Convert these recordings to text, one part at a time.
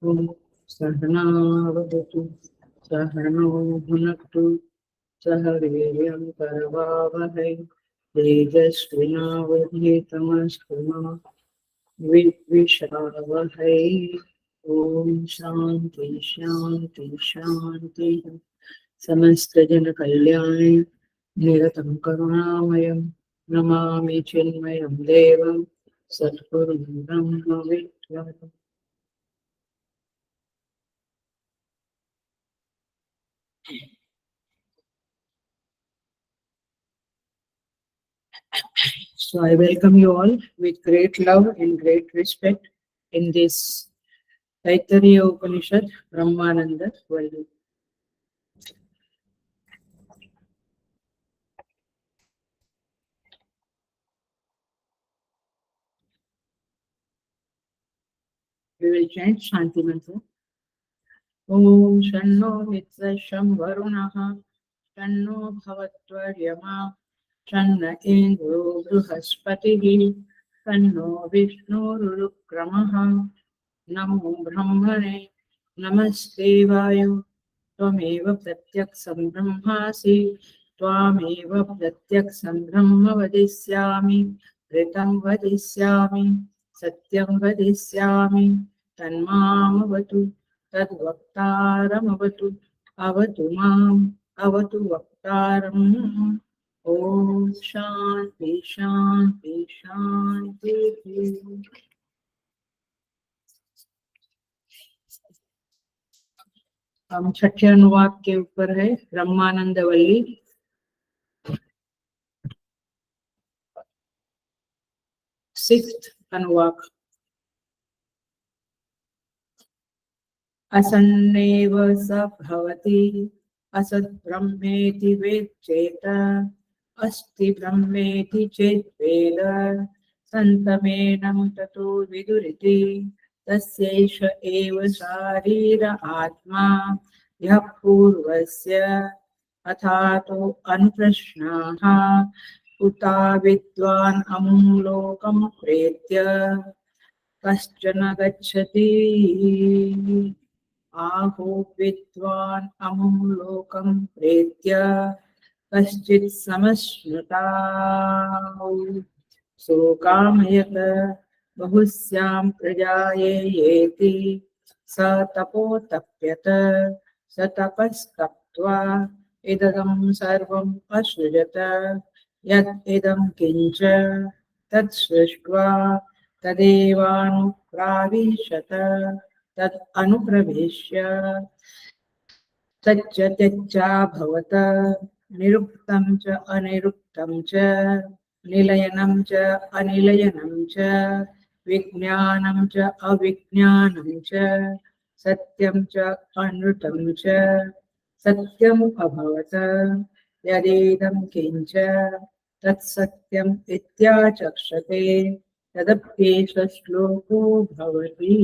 हम्म, सहनावतु सहनो भुनक्तु सह वीर्यं करवावहै तेजस्विनावधीतमस्तु मा विद्विषावहै। ॐ शान्ति शान्ति शान्ति। समस्त जन कल्याणे निरतं करुणामयं नमामि चिन्मयं देवं सद्गुरुं ब्रह्म विद्याम्। So I welcome you all with great love and great respect in this Taittiriya Upanishad Brahmananda Valli. We will chant Shanti Mantra. Om Shanno Mitra Sham Varunaha Shanno Bhavatvaryama Shanna Indro Bruhaspatihi Shanno Vishnu Rurukramaha Namo Brahmane Namaste Vayu Tvameva Pratyaksam Brahmasi Tvameva Pratyaksam Brahma Vadisyami Ritam Vadisyami Satyam Vadisyami Tanmam तद्वक्तारमवतु अवतु माम् अवतु वक्तारम्। ओम शांति शांति शांति। हम छठे अनुवाक के ऊपर है ब्रह्मानंद वल्ली। Sixth अनुवाक। असन्नेव स भवति असत् ब्रह्मेति वेच्चेत अस्ति ब्रह्मेति चेद्वेद सन्तमेनं ततो विदुरिति तस्यैष एव शारीर आत्मा यः पूर्वस्य अथातो अनुप्रश्नाः उता विद्वान् अमुं लोकं प्रेत्य कश्चन गच्छति आहो विद्वान् अमुं लोकं प्रेत्य कश्चित् समश्नुता सोकामयत बहुस्यां प्रजायेति स तपोतप्यत स तपस्तप्त्वा इदं सर्वम् असृजत यत् इदं किञ्च तत् सृष्ट्वा तदेवानुप्राविशत तत् अनुप्रविश्य तच्च त्यक्त्याभवत् निरुक्तं च अनिरुक्तं च निलयनं च अनिलयनं च विज्ञानं च अविज्ञानं च सत्यं च अनृतं च सत्यम् अभवत् यदेदं किञ्च तत्सत्यम् इत्याचक्षते तदप्येष श्लोको भवति।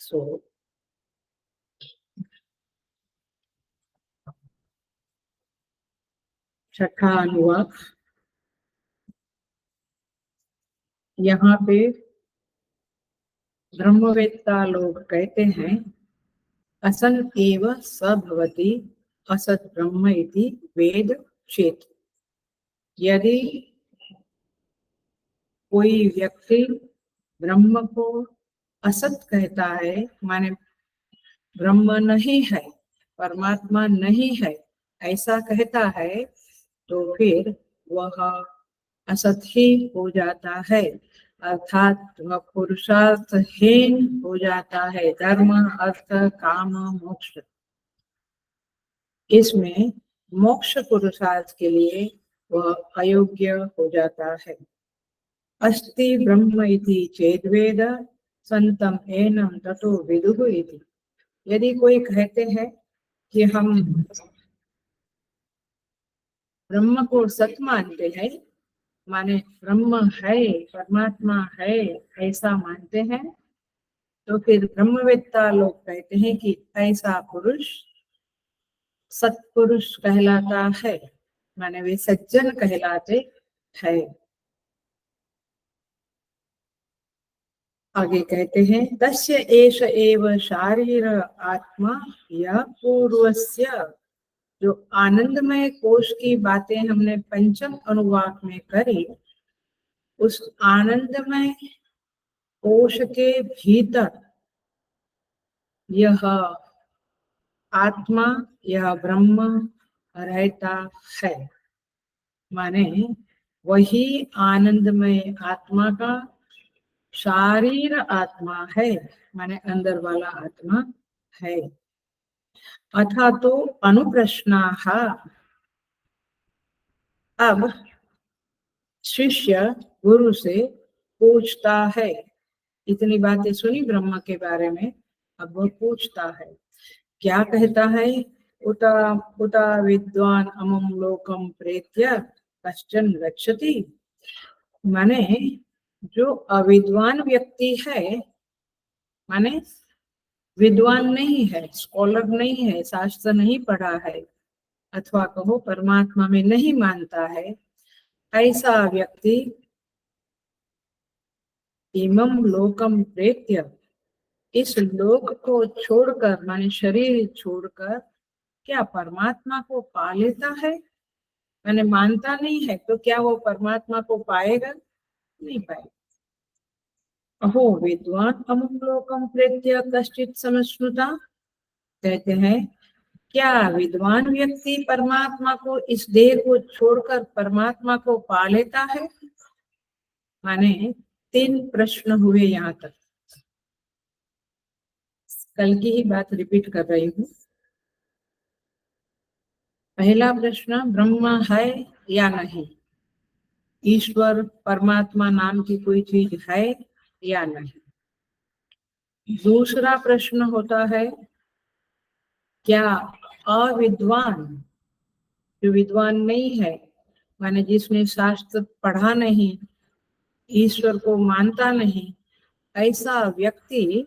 So छठा अनुवाक। यहाँ पे ब्रह्मवेत्ता लोग कहते हैं असन एव स भवति असत ब्रह्म इति वेद चेत। यदि कोई व्यक्ति ब्रह्म को असत कहता है माने ब्रह्म नहीं है परमात्मा नहीं है ऐसा कहता है तो फिर वह असत ही हो जाता है। अर्थात वह पुरुषार्थहीन हो जाता है। धर्म, अर्थ, काम, मोक्ष, इसमें मोक्ष पुरुषार्थ के लिए वह अयोग्य हो जाता है। अस्ति ब्रह्म इति चेद्वेद संतम एनम ततो विदुः इति। यदि कोई कहते हैं कि हम ब्रह्म को सत्य मानते हैं, माने ब्रह्म है, परमात्मा है, ऐसा मानते हैं, तो फिर ब्रह्मवेत्ता लोग कहते हैं कि ऐसा पुरुष सत्पुरुष कहलाता है, माने वे सज्जन कहलाते हैं। आगे कहते हैं तस्य एष एव शारीर आत्मा यह पूर्वस्य। जो आनंदमय कोश की बातें हमने पंचम अनुवाक में करी, उस आनंदमय कोश के भीतर यह आत्मा, यह ब्रह्म रहता है। माने वही आनंदमय आत्मा का शारीर आत्मा है, माने अंदर वाला आत्मा है। अथा तो अनुप्रश्नाः। अब शिष्य गुरु से पूछता है, इतनी बातें सुनी ब्रह्म के बारे में, अब वो पूछता है, क्या कहता है? उता उता विद्वान अमम लोकम प्रेत्य कश्चन गच्छति। माने जो अविद्वान व्यक्ति है, माने विद्वान नहीं है, स्कॉलर नहीं है, शास्त्र नहीं पढ़ा है, अथवा कहो परमात्मा में नहीं मानता है, ऐसा व्यक्ति इमम लोकम प्रेत्य, इस लोक को छोड़कर, माने शरीर छोड़कर, क्या परमात्मा को पा लेता है? माने मानता नहीं है तो क्या वो परमात्मा को पाएगा? नहीं पाएगा। अहो विद्वान अमुम लोकम प्रेत्य कश्चित समश्नुता। कहते हैं क्या विद्वान व्यक्ति परमात्मा को, इस देह को छोड़कर परमात्मा को पा लेता है? माने 3 प्रश्न हुए यहाँ तक। कल की ही बात रिपीट कर रही हूँ। पहला प्रश्न, ब्रह्म है या नहीं? ईश्वर परमात्मा नाम की कोई चीज है या नहीं? दूसरा प्रश्न होता है, क्या अविद्वान, जो विद्वान नहीं है, माने जिसने शास्त्र पढ़ा नहीं, ईश्वर को मानता नहीं, ऐसा व्यक्ति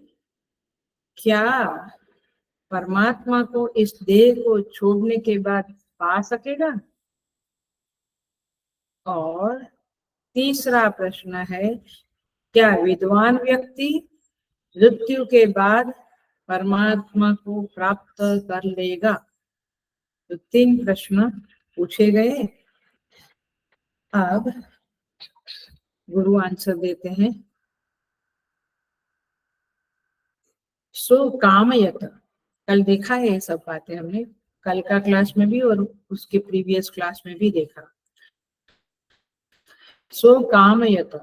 क्या परमात्मा को इस देह को छोड़ने के बाद पा सकेगा? और तीसरा प्रश्न है, क्या विद्वान व्यक्ति मृत्यु के बाद परमात्मा को प्राप्त कर लेगा? तो 3 प्रश्न पूछे गए। अब गुरु आंसर देते हैं, सो कामयत। कल देखा है ये सब बातें हमने, कल का क्लास में भी और उसके प्रीवियस क्लास में भी देखा। सो कामयत,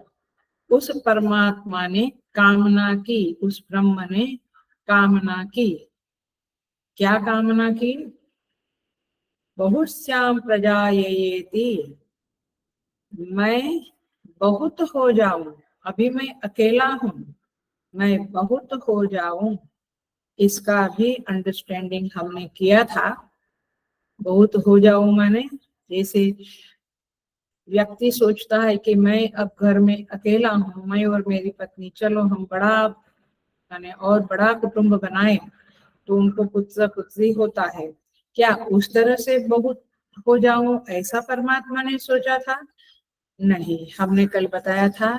उस परमात्मा ने कामना की, उस ब्रह्म ने कामना की। क्या कामना की? बहुश्याम प्रजायेति, मैं बहुत हो जाऊं। अभी मैं अकेला हूं, मैं बहुत हो जाऊं, इसका भी अंडरस्टैंडिंग हमने किया था। बहुत हो जाऊं माने जैसे व्यक्ति सोचता है कि मैं अब घर में अकेला हूँ, मैं और मेरी पत्नी, चलो हम बड़ा माने और बड़ा कुटुंब बनाए, तो उनको पुत्र पुत्री होता है। क्या उस तरह से बहुत हो जाऊं, ऐसा परमात्मा ने सोचा था? नहीं। हमने कल बताया था,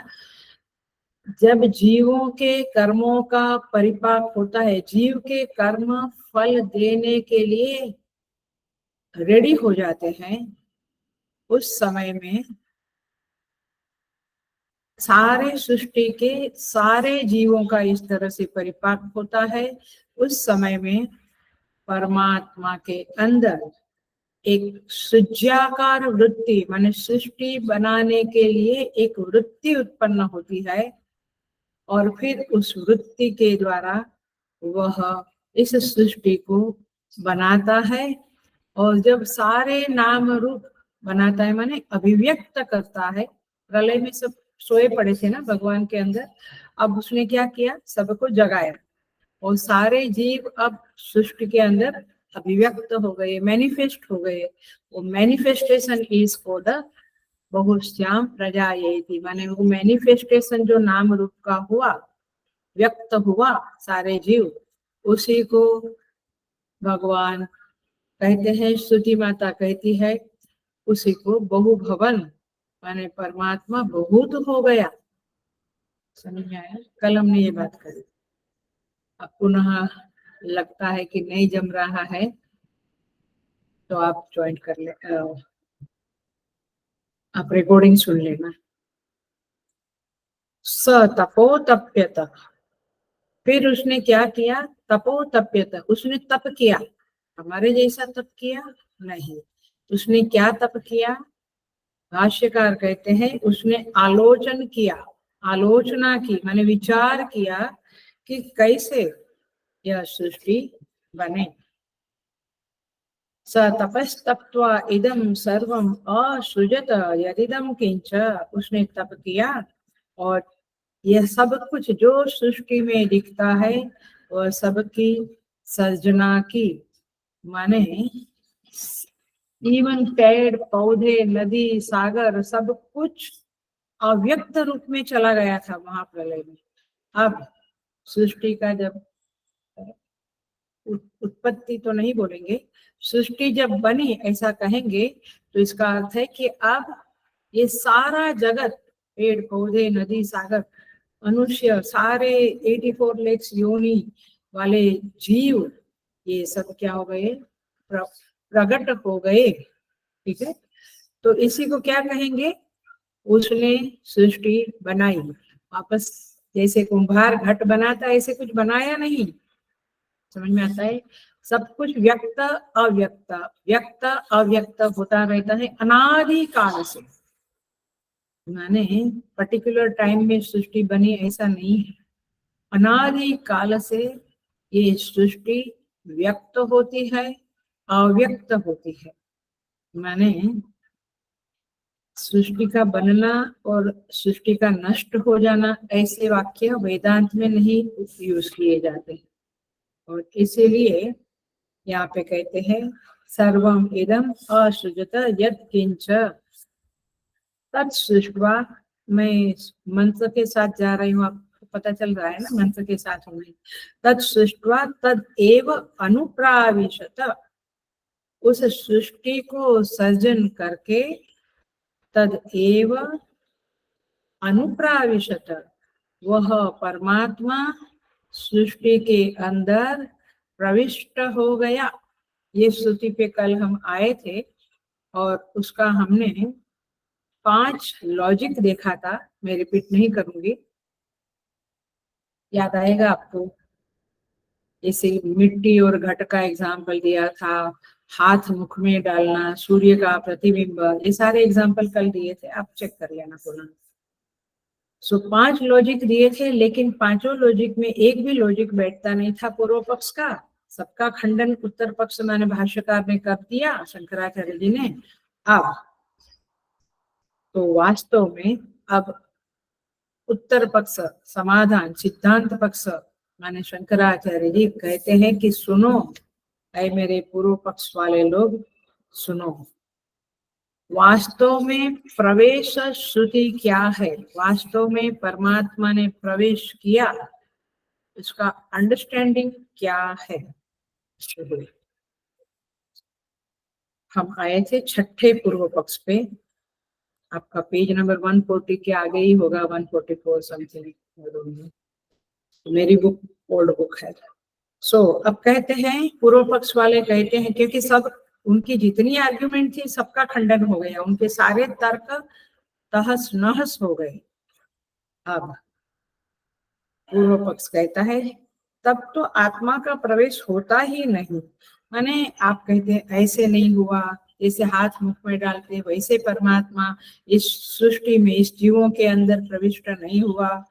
जब जीवों के कर्मों का परिपाक होता है, जीव के कर्म फल देने के लिए रेडी हो जाते हैं, उस समय में सारे सृष्टि के सारे जीवों का इस तरह से परिपाक होता है। उस समय में परमात्मा के अंदर एक सृज्याकार वृत्ति माने सृष्टि बनाने के लिए एक वृत्ति उत्पन्न होती है, और फिर उस वृत्ति के द्वारा वह इस सृष्टि को बनाता है। और जब सारे नाम रूप बनाता है माने अभिव्यक्त करता है। प्रलय में सब सोए पड़े थे ना भगवान के अंदर, अब उसने क्या किया, सबको जगाया और सारे जीव अब सृष्टि के अंदर अभिव्यक्त हो गए, मैनिफेस्ट हो गए। वो मैनिफेस्टेशन इज को द बहुश्याम प्रजायेति, माने वो मैनिफेस्टेशन जो नाम रूप का हुआ, व्यक्त हुआ सारे जीव, उसी को भगवान कहते हैं, स्तुति माता कहती है उसी को बहुभवन माने परमात्मा बहुत हो गया। समझ में आया? कल हमने ये बात करी। अब पुनः लगता है कि नहीं जम रहा है तो आप ज्वाइन कर ले, आप रिकॉर्डिंग सुन लेना। स तपो तप्यत, फिर उसने क्या किया, तपो तप्यत, उसने तप किया। हमारे जैसा तप किया नहीं, उसने क्या तप किया, भाष्यकार कहते हैं उसने आलोचन किया, आलोचना की माने विचार किया कि कैसे यह सृष्टि बने। स तपस्तप्त्वा इदं सर्वम असृजत यदिदं किंच, उसने तप किया और यह सब कुछ जो सृष्टि में दिखता है वह सबकी सर्जना की, माने इवन पेड़ पौधे नदी सागर सब कुछ अव्यक्त रूप में चला गया था महाप्रलय में। अब सृष्टि का जब उत्पत्ति तो नहीं बोलेंगे, सृष्टि जब बनी ऐसा कहेंगे, तो इसका अर्थ है कि अब ये सारा जगत, पेड़ पौधे नदी सागर मनुष्य सारे 84 लाख योनि वाले जीव, ये सब क्या हो गए, प्रकट हो गए। ठीक है, तो इसी को क्या कहेंगे, उसने सृष्टि बनाई। वापस जैसे कुंभार घट बनाता है ऐसे कुछ बनाया नहीं। समझ में आता है? सब कुछ व्यक्त अव्यक्त व्यक्त अव्यक्त होता रहता है अनादि काल से, माने पर्टिकुलर टाइम में सृष्टि बनी ऐसा नहीं है। अनादि काल से ये सृष्टि व्यक्त होती है, अव्यक्त होती है। माने सृष्टि का बनना और सृष्टि का नष्ट हो जाना ऐसे वाक्य वेदांत में नहीं यूज किए जाते, और इसीलिए यहाँ पे कहते हैं सर्वम इदम असृजत यत् किंच तत्सृष्ट्वा। मैं मंत्र के साथ जा रही हूँ, आपको पता चल रहा है ना, मंत्र के साथ हूँ। तत्सृष्ट्वा तद एव अनुप्राविशत, उस सृष्टि को सर्जन करके तद एव अनुप्राविशत, वह परमात्मा सृष्टि के अंदर प्रविष्ट हो गया। ये स्तुति पे कल हम आए थे और उसका हमने 5 लॉजिक देखा था, मैं रिपीट नहीं करूंगी, याद आएगा आपको। जैसे मिट्टी और घट का एग्जाम्पल दिया था, हाथ मुख में डालना, सूर्य का प्रतिबिंब, ये सारे एग्जाम्पल कल दिए थे, आप चेक कर लेना पुनः। सो 5 लॉजिक दिए थे, लेकिन पांचों लॉजिक में एक भी लॉजिक बैठता नहीं था पूर्व पक्ष का। सबका खंडन उत्तर पक्ष माने भाष्यकार ने कर दिया, शंकराचार्य जी ने। अब तो वास्तव में अब उत्तर पक्ष समाधान, सिद्धांत पक्ष माने शंकराचार्य जी कहते हैं कि सुनो ऐ मेरे पूर्व पक्ष वाले लोग, सुनो, वास्तव में प्रवेश श्रुति क्या है, वास्तव में परमात्मा ने प्रवेश किया, इसका अंडरस्टैंडिंग क्या है। हम आए थे छठे पूर्व पक्ष पे, आपका पेज नंबर 140 के आगे ही होगा, 144 समथिंग, मेरी बुक ओल्ड बुक है। सो अब कहते हैं पूर्व पक्ष वाले कहते हैं, क्योंकि सब उनकी जितनी आर्ग्यूमेंट थी सबका खंडन हो गया, उनके सारे तर्क तहस नहस हो गए। अब पूर्व पक्ष कहता है तब तो आत्मा का प्रवेश होता ही नहीं। माने आप कहते हैं ऐसे नहीं हुआ, जैसे हाथ मुख में डालते हैं वैसे परमात्मा इस सृष्टि में इस जीवों के अंदर प्रविष्ट नहीं हुआ।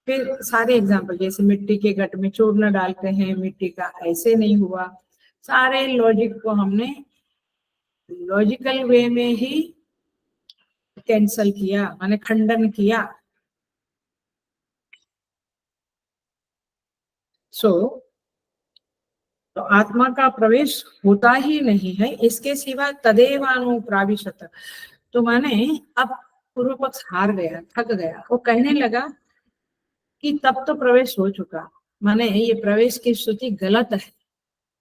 फिर सारे एग्जाम्पल, जैसे मिट्टी के घट में चूर्ण डालते हैं मिट्टी का, ऐसे नहीं हुआ। सारे लॉजिक को हमने लॉजिकल वे में ही कैंसल किया, माने खंडन किया। तो आत्मा का प्रवेश होता ही नहीं है इसके सिवा तदेवानुप्राविशत। तो माने अब पूर्व पक्ष हार गया, थक गया, वो कहने लगा कि तब तो प्रवेश हो चुका, माने ये प्रवेश की श्रुति गलत है,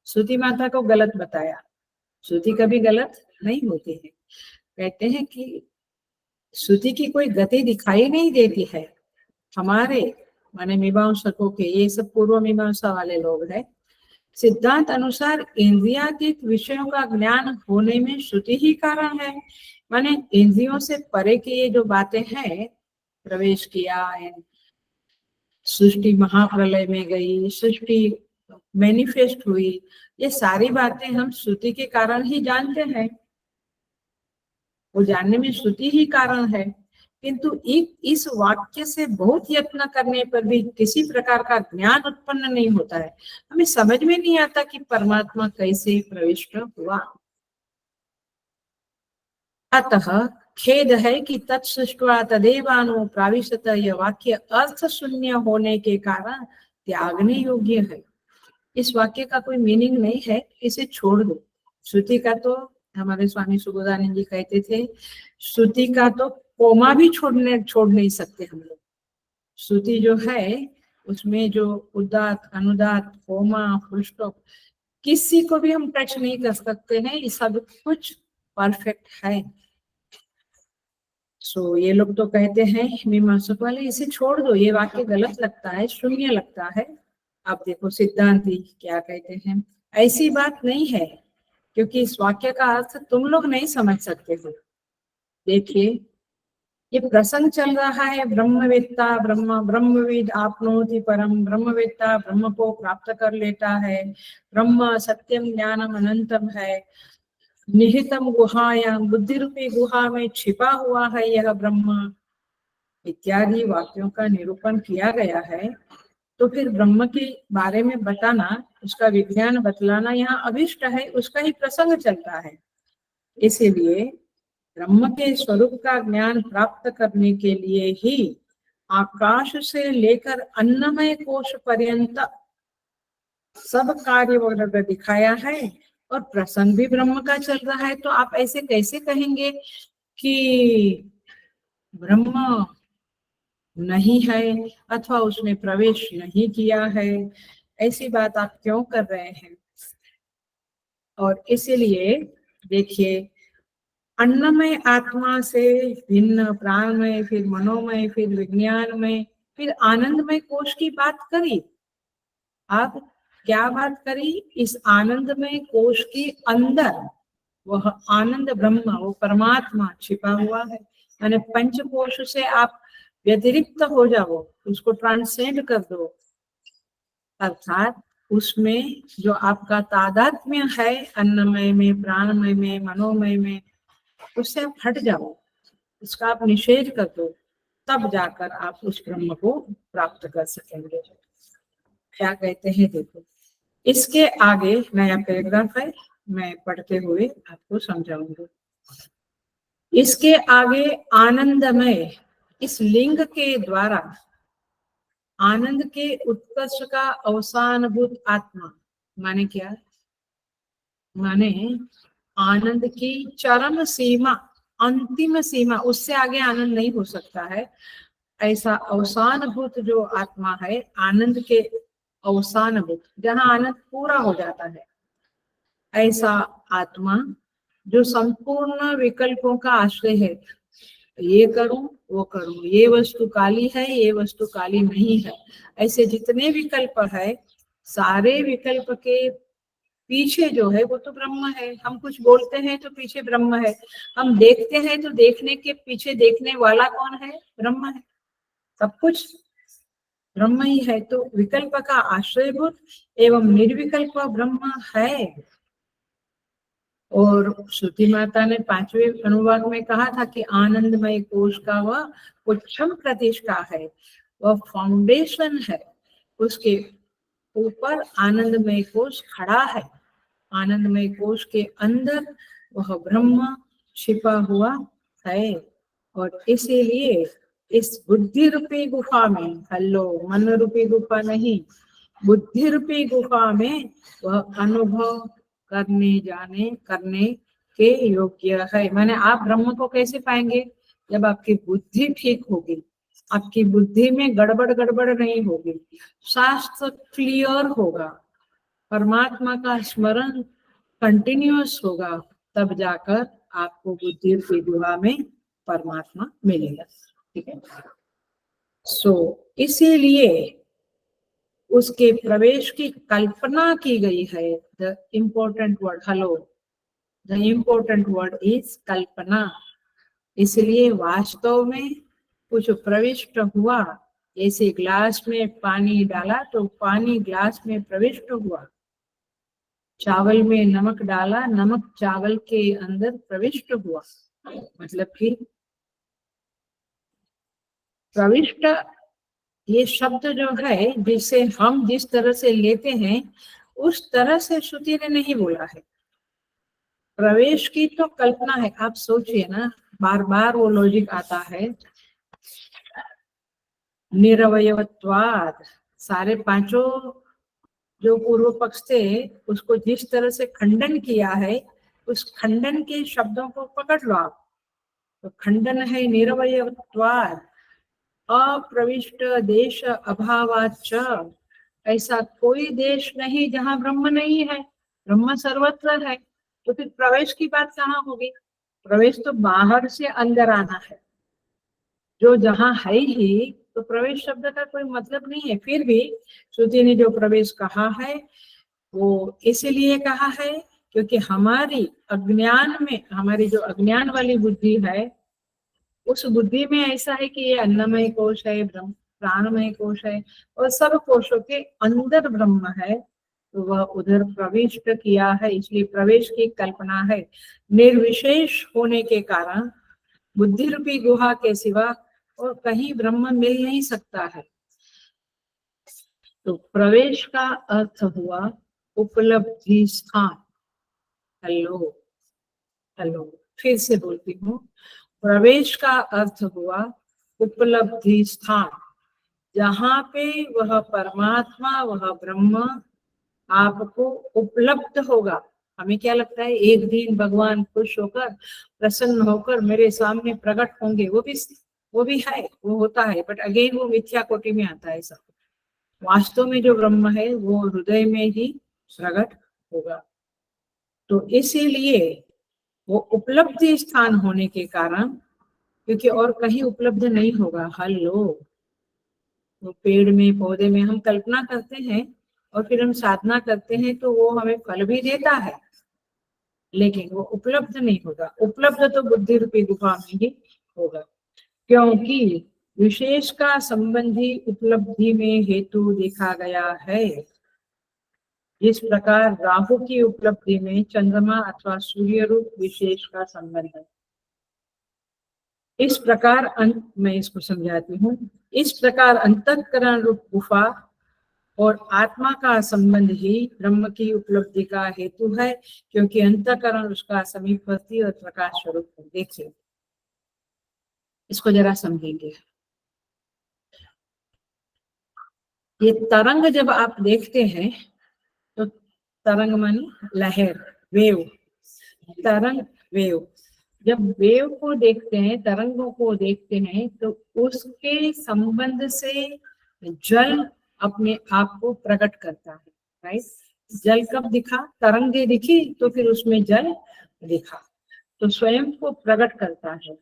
श्रुति माता को गलत बताया। श्रुति कभी गलत नहीं होती है। कहते हैं कि श्रुति की कोई गति दिखाई नहीं देती है। हमारे माने मीमांसकों के, ये सब पूर्व मीमांसा वाले लोग हैं, सिद्धांत अनुसार इंद्रियातीत विषयों का ज्ञान होने में श्रुति ही कारण है। माने इंद्रियों से परे की ये जो बातें हैं, प्रवेश किया, सृष्टि महाप्रलय में गई, सृष्टि मैनिफेस्ट हुई, ये सारी बातें हम श्रुति के कारण ही जानते हैं। वो जानने में श्रुति ही कारण है। किंतु इस वाक्य से बहुत यत्न करने पर भी किसी प्रकार का ज्ञान उत्पन्न नहीं होता है। हमें समझ में नहीं आता कि परमात्मा कैसे प्रविष्ट हुआ। अतः खेद है कि तत्सृष्ट्वा तदेवानु प्राविशत, यह वाक्य अर्थ शून्य होने के कारण त्यागने योग्य है। इस वाक्य का कोई मीनिंग नहीं है, इसे छोड़ दो। श्रुति का तो हमारे स्वामी सुबोधानंद जी कहते थे, श्रुति का तो कोमा भी छोड़ नहीं सकते हम लोग। श्रुति जो है उसमें जो उदात अनुदात कोमा फुल स्टॉप किसी को भी हम टच नहीं कर सकते हैं, ये सब कुछ परफेक्ट है। सो ये लोग तो कहते हैं मीमांसक वाले, इसे छोड़ दो, ये वाक्य गलत लगता है, शून्य लगता है। आप देखो सिद्धांती क्या कहते हैं, ऐसी बात नहीं है, क्योंकि इस वाक्य का अर्थ तुम लोग नहीं समझ सकते हो। देखिए ये प्रसंग चल रहा है, ब्रह्मवेत्ता ब्रह्मविद आपनोति परम, ब्रह्मवेत्ता ब्रह्म को प्राप्त कर लेता है, ब्रह्म सत्यम ज्ञानम अनंतम है, निहितम गुहायाम, बुद्धि रूपी गुहा में छिपा हुआ है यह ब्रह्म, इत्यादि वाक्यों का निरूपण किया गया है। तो फिर ब्रह्म के बारे में बताना, उसका विज्ञान बतलाना यहाँ अभिष्ट है, उसका ही प्रसंग चलता है। इसीलिए ब्रह्म के स्वरूप का ज्ञान प्राप्त करने के लिए ही आकाश से लेकर अन्नमय कोश पर्यंत सब कार्य वगैरह दिखाया है, और प्रसंग भी ब्रह्म का चल रहा है। तो आप ऐसे कैसे कहेंगे कि ब्रह्म नहीं है अथवा उसने प्रवेश नहीं किया है? ऐसी बात आप क्यों कर रहे हैं? और इसीलिए देखिए, अन्नमय आत्मा से भिन्न प्राणमय, फिर मनोमय, फिर विज्ञानमय, फिर आनंदमय कोश की बात करी। आप क्या बात करी? इस आनंदमय कोश के अंदर वह आनंद ब्रह्म, वो परमात्मा छिपा हुआ है। यानी पंचकोश से आप व्यतिरिक्त हो जाओ, उसको ट्रांसेंड कर दो, अर्थात उसमें जो आपका तादात्म्य है अन्नमय में, प्राणमय में, मनोमय में, उससे आप हट जाओ, उसका आप निषेध कर दो, तब जाकर आप उस ब्रह्म को प्राप्त कर सकेंगे। क्या कहते हैं देखो, इसके आगे नया पैराग्राफ है, मैं पढ़ते हुए आपको समझाऊंगी। इसके आगे आनंदमय, इस लिंग के द्वारा आनंद के उत्कर्ष का अवसानभूत आत्मा, माने क्या? माने आनंद की चरम सीमा, अंतिम सीमा, उससे आगे आनंद नहीं हो सकता है। ऐसा अवसानभूत जो आत्मा है, आनंद के अवसानभूत, जहाँ आनंद पूरा हो जाता है, ऐसा आत्मा जो संपूर्ण विकल्पों का आश्रय है। ये करूं वो करूं, ये वस्तु काली है, ये वस्तु काली नहीं है, ऐसे जितने विकल्प है, सारे विकल्प के पीछे जो है वो तो ब्रह्म है। हम कुछ बोलते हैं तो पीछे ब्रह्म है, हम देखते हैं तो देखने के पीछे देखने वाला कौन है? ब्रह्म है। सब कुछ ब्रह्म ही है। तो विकल्प का आश्रयभूत एवं निर्विकल्प ब्रह्म है। और श्रुति माता ने 5वें अनुवाद में कहा था कि आनंदमय कोश का वह उच्चम प्रतिष्ठा है, वह फाउंडेशन है, उसके ऊपर आनंदमय कोश खड़ा है। आनंदमय कोश के अंदर वह ब्रह्म छिपा हुआ है। और इसीलिए इस बुद्धि रूपी गुफा में, हेलो, मन रूपी गुफा नहीं, बुद्धि रूपी गुफा में वह अनुभव करने के योग्य है। माने आप ब्रह्म को कैसे पाएंगे? जब आपकी बुद्धि ठीक होगी, आपकी बुद्धि में गड़बड़ नहीं होगी, शास्त्र क्लियर होगा, परमात्मा का स्मरण कंटिन्यूअस होगा, तब जाकर आपको बुद्धि की गुहा में परमात्मा मिलेगा। ठीक है। इसीलिए उसके प्रवेश की कल्पना की गई है। The important word, hello, the important word is kalpana. इसलिए वास्तव में कुछ प्रविष्ट हुआ, जैसे ग्लास में पानी डाला तो पानी ग्लास में प्रविष्ट हुआ, चावल में नमक डाला, नमक चावल के अंदर प्रविष्ट हुआ। मतलब कि प्रविष्ट ये शब्द जो है, जिसे हम जिस तरह से लेते हैं उस तरह से श्रुति ने नहीं बोला है। प्रवेश की तो कल्पना है। आप सोचिए ना, बार बार वो लॉजिक आता है, निरवयवत्वाद। सारे पांचों जो पूर्व पक्ष थे उसको जिस तरह से खंडन किया है, उस खंडन के शब्दों को पकड़ लो आप। तो खंडन है निरवयवत्वाद, अप्रविष्ट देश अभावाच्च। ऐसा कोई देश नहीं जहां ब्रह्म नहीं है, ब्रह्म सर्वत्र है। तो फिर प्रवेश की बात कहाँ होगी? प्रवेश तो बाहर से अंदर आना है, जो जहां है ही, तो प्रवेश शब्द का कोई मतलब नहीं है। फिर भी श्रुति ने जो प्रवेश कहा है वो इसीलिए कहा है क्योंकि हमारी अज्ञान में, हमारी जो अज्ञान वाली बुद्धि है, उस बुद्धि में ऐसा है कि ये अन्नमय कोश है, ब्रह्म प्राणमय कोश है, और सब कोशों के अंदर ब्रह्म है, तो वह उधर प्रविष्ट किया है। इसलिए प्रवेश की कल्पना है। निर्विशेष होने के कारण बुद्धि रूपी गुहा के सिवा और कहीं ब्रह्म मिल नहीं सकता है। तो प्रवेश का अर्थ हुआ उपलब्धि स्थान। हेलो, हेलो, फिर से बोलती हूँ, प्रवेश का अर्थ हुआ उपलब्धि स्थान, जहाँ पे वह परमात्मा, वह ब्रह्म आपको उपलब्ध होगा। हमें क्या लगता है, एक दिन भगवान खुश होकर, प्रसन्न होकर मेरे सामने प्रकट होंगे, वो भी है, वो होता है, बट अगेन वो मिथ्या कोटि में आता है सब। वास्तव में जो ब्रह्म है वो हृदय में ही प्रकट होगा। तो इसीलिए वो उपलब्धि स्थान होने के कारण, क्योंकि और कहीं उपलब्ध नहीं होगा। हेलो, तो पेड़ में, पौधे में हम कल्पना करते हैं और फिर हम साधना करते हैं तो वो हमें फल भी देता है, लेकिन वो उपलब्ध नहीं होगा। उपलब्ध तो बुद्धि रूपी गुफा में ही होगा, क्योंकि विशेष का संबंधी उपलब्धि में हेतु देखा गया है। इस प्रकार राहु की उपलब्धि में चंद्रमा अथवा सूर्य रूप विशेष का संबंध है। इस प्रकार मैं इसको समझाती हूँ। इस प्रकार अंतःकरण रूप गुफा और आत्मा का संबंध ही ब्रह्म की उपलब्धि का हेतु है, क्योंकि अंतःकरण उसका समीपवर्ती और प्रकाश स्वरूप है। देखिए, इसको जरा समझेंगे। ये तरंग जब आप देखते हैं तो तरंग मानी लहर, वेव, तरंग, वेव। जब वेव को देखते हैं, तरंगों को देखते हैं, तो उसके संबंध से जल अपने आप को प्रकट करता है, राइट? जल कब दिखा? तरंगे दिखी तो फिर उसमें जल दिखा, तो स्वयं को प्रकट करता है।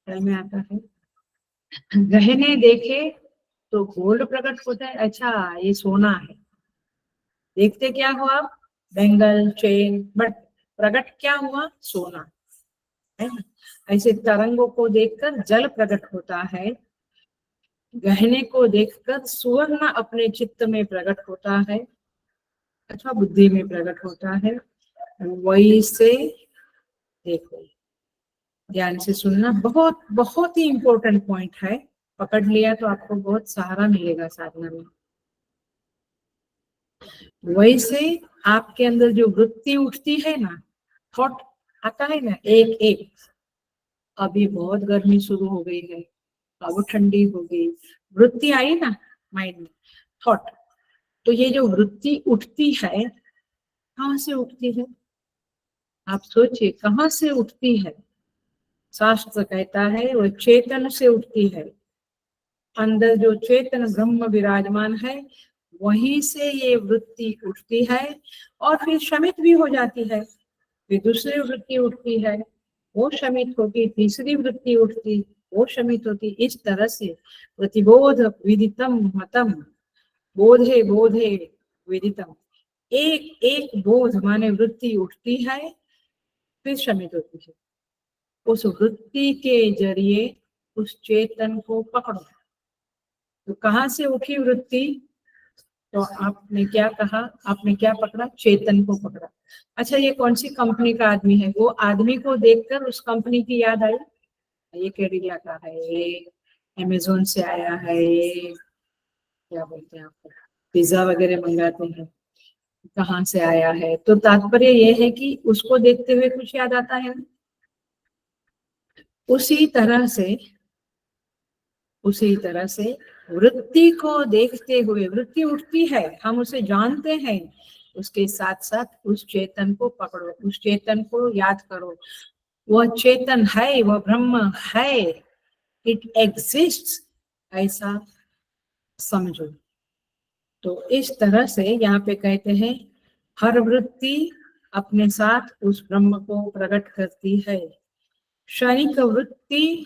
जल में आता है। गहने देखे तो गोल्ड प्रकट होता है, अच्छा ये सोना है। देखते क्या हुआ आप? बैंगल, चेन, बट प्रकट क्या हुआ? सोना है ना? ऐसे तरंगों को देखकर जल प्रकट होता है, गहने को देखकर सुवर्ण अपने चित्त में प्रकट होता है अथवा बुद्धि में प्रकट होता है। वैसे देखो, ध्यान से सुनना, बहुत बहुत ही इंपॉर्टेंट पॉइंट है, पकड़ लिया तो आपको बहुत सहारा मिलेगा साधना में। वैसे आपके अंदर जो वृत्ति उठती है ना, थॉट आता है ना, एक एक, अभी बहुत गर्मी शुरू हो गई है, अब ठंडी हो गई, वृत्ति आई ना माइंड में, थॉट। तो ये जो वृत्ति उठती है, कहाँ से उठती है? आप सोचिए कहाँ से उठती है। शास्त्र कहता है वो चेतन से उठती है। अंदर जो चेतन ब्रह्म विराजमान है, वहीं से ये वृत्ति उठती है और फिर शमित भी हो जाती है। फिर दूसरी वृत्ति उठती है, वो शमित होती, तीसरी वृत्ति उठती, वो शमित होती। इस तरह से प्रतिबोध विदितम मतम, बोधे बोधे विदितम, एक एक बोध माने वृत्ति उठती है, फिर शमित होती है। उस वृत्ति के जरिए उस चेतन को पकड़ो। तो कहाँ से उठी वृत्ति? तो आपने क्या कहा, आपने क्या पकड़ा? चेतन को पकड़ा। अच्छा, ये कौन सी कंपनी का आदमी है? वो आदमी को देखकर उस कंपनी की याद आई, ये कैडिला का है, ये अमेजोन से आया है, ये क्या बोलते हैं आपको, पिज्जा वगैरह मंगाते हैं, कहाँ से आया है? तो तात्पर्य ये है कि उसको देखते हुए कुछ याद आता है ना। उसी तरह से, उसी तरह से वृत्ति को देखते हुए, वृत्ति उठती है, हम उसे जानते हैं, उसके साथ साथ उस चेतन को पकड़ो, उस चेतन को याद करो। वह चेतन है, वह ब्रह्म है, इट एग्जिस्ट्स, ऐसा समझो। तो इस तरह से यहाँ पे कहते हैं हर वृत्ति अपने साथ उस ब्रह्म को प्रकट करती है। क्षणिक वृत्ति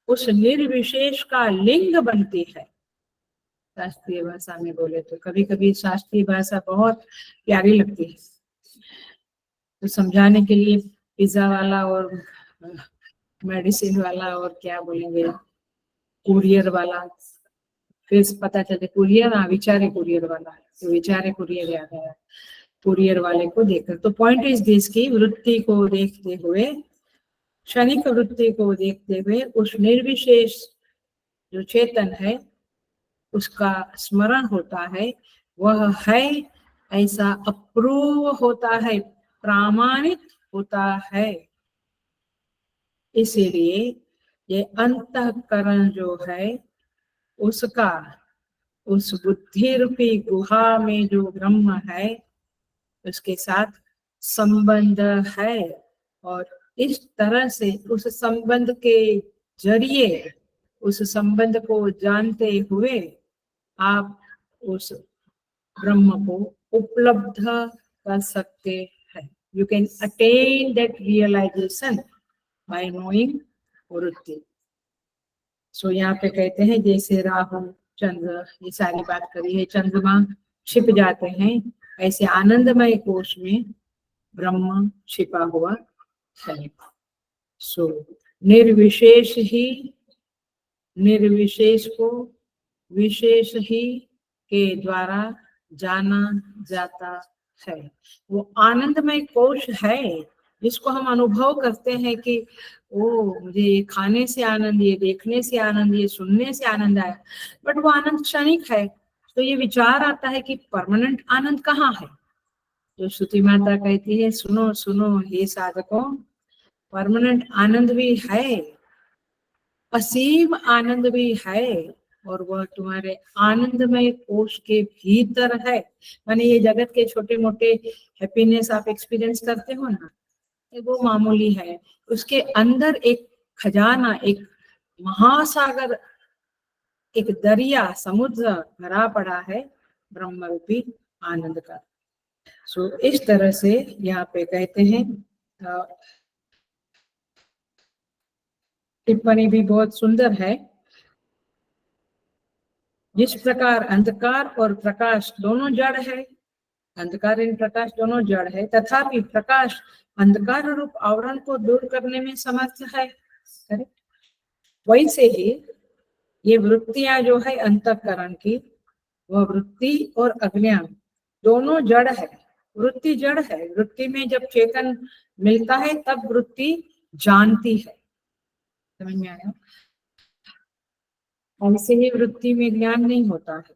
उस निर्विशेष का लिंग बनती है। शास्त्रीय भाषा में बोले तो, कभी कभी शास्त्रीय भाषा बहुत प्यारी लगती है, तो समझाने के लिए पिज्जा वाला और मेडिसिन वाला और क्या बोलेंगे, कुरियर वाला, फिर पता चले कुरियर, हाँ विचारे कुरियर वाला, तो विचारे कुरियर याद आया, कुरियर वाले को देखकर। तो पॉइंट इज दिस की वृत्ति को देखते हुए, क्षणिक वृत्ति को देखते हुए उस निर्विशेष जो चेतन है उसका स्मरण होता है, वह है ऐसा अप्रूव होता है, प्रामाणिक होता है। इसीलिए ये अंतःकरण जो है उसका, उस बुद्धि रूपी गुहा में जो ब्रह्म है उसके साथ संबंध है। और इस तरह से उस संबंध के जरिए, उस संबंध को जानते हुए आप उस ब्रह्म को उपलब्ध कर सकते हैं। You can attain that realization by knowing वृत्ति। सो यहाँ पे कहते हैं जैसे राहु चंद्र, ये सारी बात करी है, चंद्रमा छिप जाते हैं, ऐसे आनंदमय कोश में ब्रह्म छिपा हुआ है। सो निर्विशेष ही, निर्विशेष को विशेष ही के द्वारा जाना जाता है। वो आनंदमय कोश है जिसको हम अनुभव करते हैं कि ओ मुझे ये खाने से आनंद, ये देखने से आनंद, ये सुनने से आनंद आया, बट वो आनंद क्षणिक है। तो ये विचार आता है कि परमानेंट आनंद कहाँ है? तो श्रुति माता कहती है सुनो सुनो हे साधकों, परमानेंट आनंद भी है, असीम आनंद भी है, और वह तुम्हारे आनंदमय कोश के भीतर है। माने ये जगत के छोटे मोटे हैप्पीनेस आप एक्सपीरियंस करते हो ना, वो मामूली है, उसके अंदर एक खजाना, एक महासागर, एक दरिया, समुद्र भरा पड़ा है ब्रह्म रूपी आनंद का। सो इस तरह से यहाँ पे कहते हैं, टिप्पणी भी बहुत सुंदर है। जिस प्रकार अंधकार और प्रकाश दोनों जड़ है, अंधकार एवं प्रकाश दोनों जड़ है, तथापि प्रकाश अंधकार रूप आवरण को दूर करने में समर्थ है। वैसे ही ये वृत्तियां जो है अंतःकरण की, वह वृत्ति और अज्ञान दोनों जड़ है, वृत्ति जड़ है। वृत्ति में जब चेतन मिलता है तब वृत्ति जानती है। समझ में आया? ऐसे ही वृत्ति में ज्ञान नहीं होता है।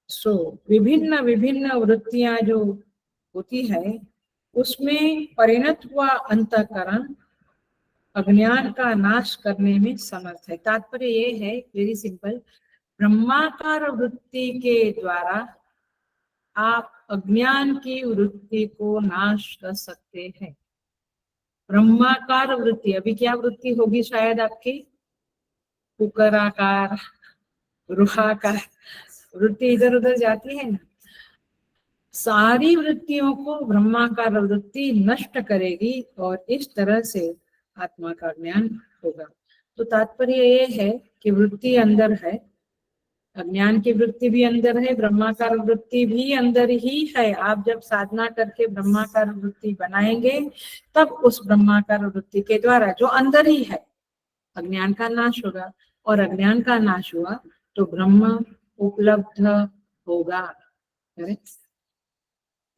सो विभिन्न विभिन्न वृत्तियां जो होती है उसमें परिणत हुआ अंतःकरण अज्ञान का नाश करने में समर्थ है। तात्पर्य ये है, वेरी सिंपल, ब्रह्माकार वृत्ति के द्वारा आप अज्ञान की वृत्ति को नाश कर सकते हैं। ब्रह्माकार वृत्ति, अभी क्या वृत्ति होगी शायद आपकी? कुकराकार, रुहाकार वृत्ति इधर उधर जाती है ना। सारी वृत्तियों को ब्रह्माकार वृत्ति नष्ट करेगी और इस तरह से आत्मा का ज्ञान होगा। तो तात्पर्य ये है कि वृत्ति अंदर है, अज्ञान की वृत्ति भी अंदर है, ब्रह्माकार वृत्ति भी अंदर ही है। आप जब साधना करके ब्रह्माकार वृत्ति बनाएंगे तब उस ब्रह्माकार वृत्ति के द्वारा जो अंदर ही है अज्ञान का नाश होगा, और अज्ञान का नाश हुआ तो ब्रह्म उपलब्ध होगा।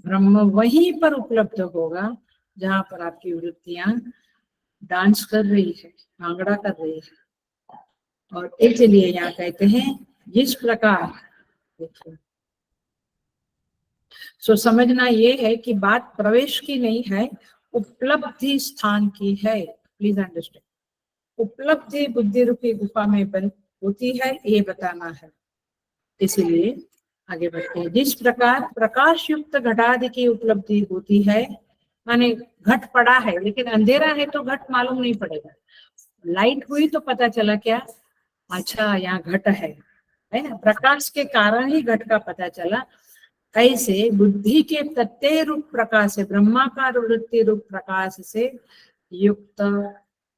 ब्रह्म वहीं पर उपलब्ध होगा जहां पर आपकी वृत्तियां डांस कर रही है, भांगड़ा कर रही है। और इसलिए यहाँ कहते हैं जिस प्रकार, देखिए, सो समझना ये है कि बात प्रवेश की नहीं है, उपलब्धि स्थान की है। प्लीज अंडरस्टैंड, उपलब्धि बुद्धि रूपी गुफा में बन होती है, ये बताना है। इसीलिए आगे बढ़ते हैं। जिस प्रकार प्रकाश युक्त घटादि की उपलब्धि होती है, माने घट पड़ा है लेकिन अंधेरा है तो घट मालूम नहीं पड़ेगा, लाइट हुई तो पता चला क्या, अच्छा यहाँ घट है ना, प्रकाश के कारण ही घट का पता चला। ऐसे बुद्धि के प्रत्यय रूप प्रकाश से, ब्रह्माकार वृत्ति रूप प्रकाश से युक्त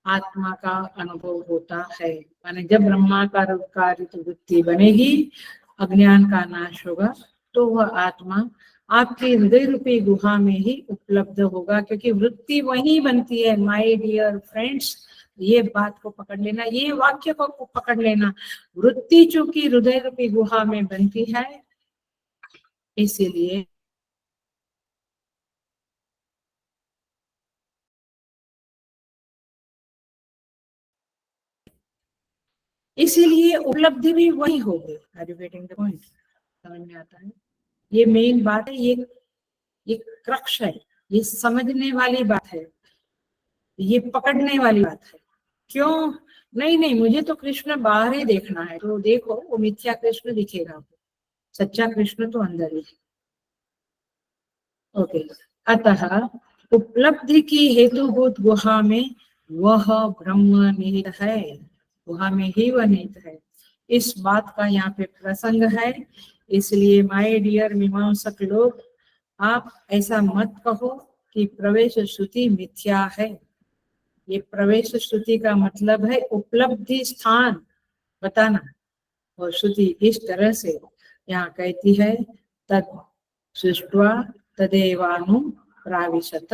आत्मा का अनुभव होता है। माने जब ब्रह्माकार वृत्ति बनेगी, अज्ञान का नाश होगा, तो वह आत्मा आपके हृदय रूपी गुहा में ही उपलब्ध होगा, क्योंकि वृत्ति वही बनती है। माय डियर फ्रेंड्स, ये बात को पकड़ लेना, ये वाक्य को पकड़ लेना, वृत्ति चूंकि हृदय रूपी गुहा में बनती है, इसीलिए उपलब्धि भी वही होगी। Are you getting the point? समझ में आता है? ये मेन बात है, ये क्रक्ष है, ये समझने वाली बात है, ये पकड़ने वाली बात है। क्यों? नहीं नहीं, मुझे तो कृष्ण बाहर ही देखना है, तो देखो वो मिथ्या कृष्ण दिखेगा, सच्चा कृष्ण तो अंदर ही है। ओके, अतः उपलब्धि की हेतुभूत गुहा में वह ब्रह्म निहित है, गुहा में ही वह निहित है। इस बात का यहाँ पे प्रसंग है। इसलिए माय डियर मीमांसक लोग, आप ऐसा मत कहो कि प्रवेश श्रुति मिथ्या है। ये प्रवेश श्रुति का मतलब है उपलब्धि स्थान बताना, और श्रुति इस तरह से यहाँ कहती है तद सृष्ट्वा तदेवानु प्राविशत,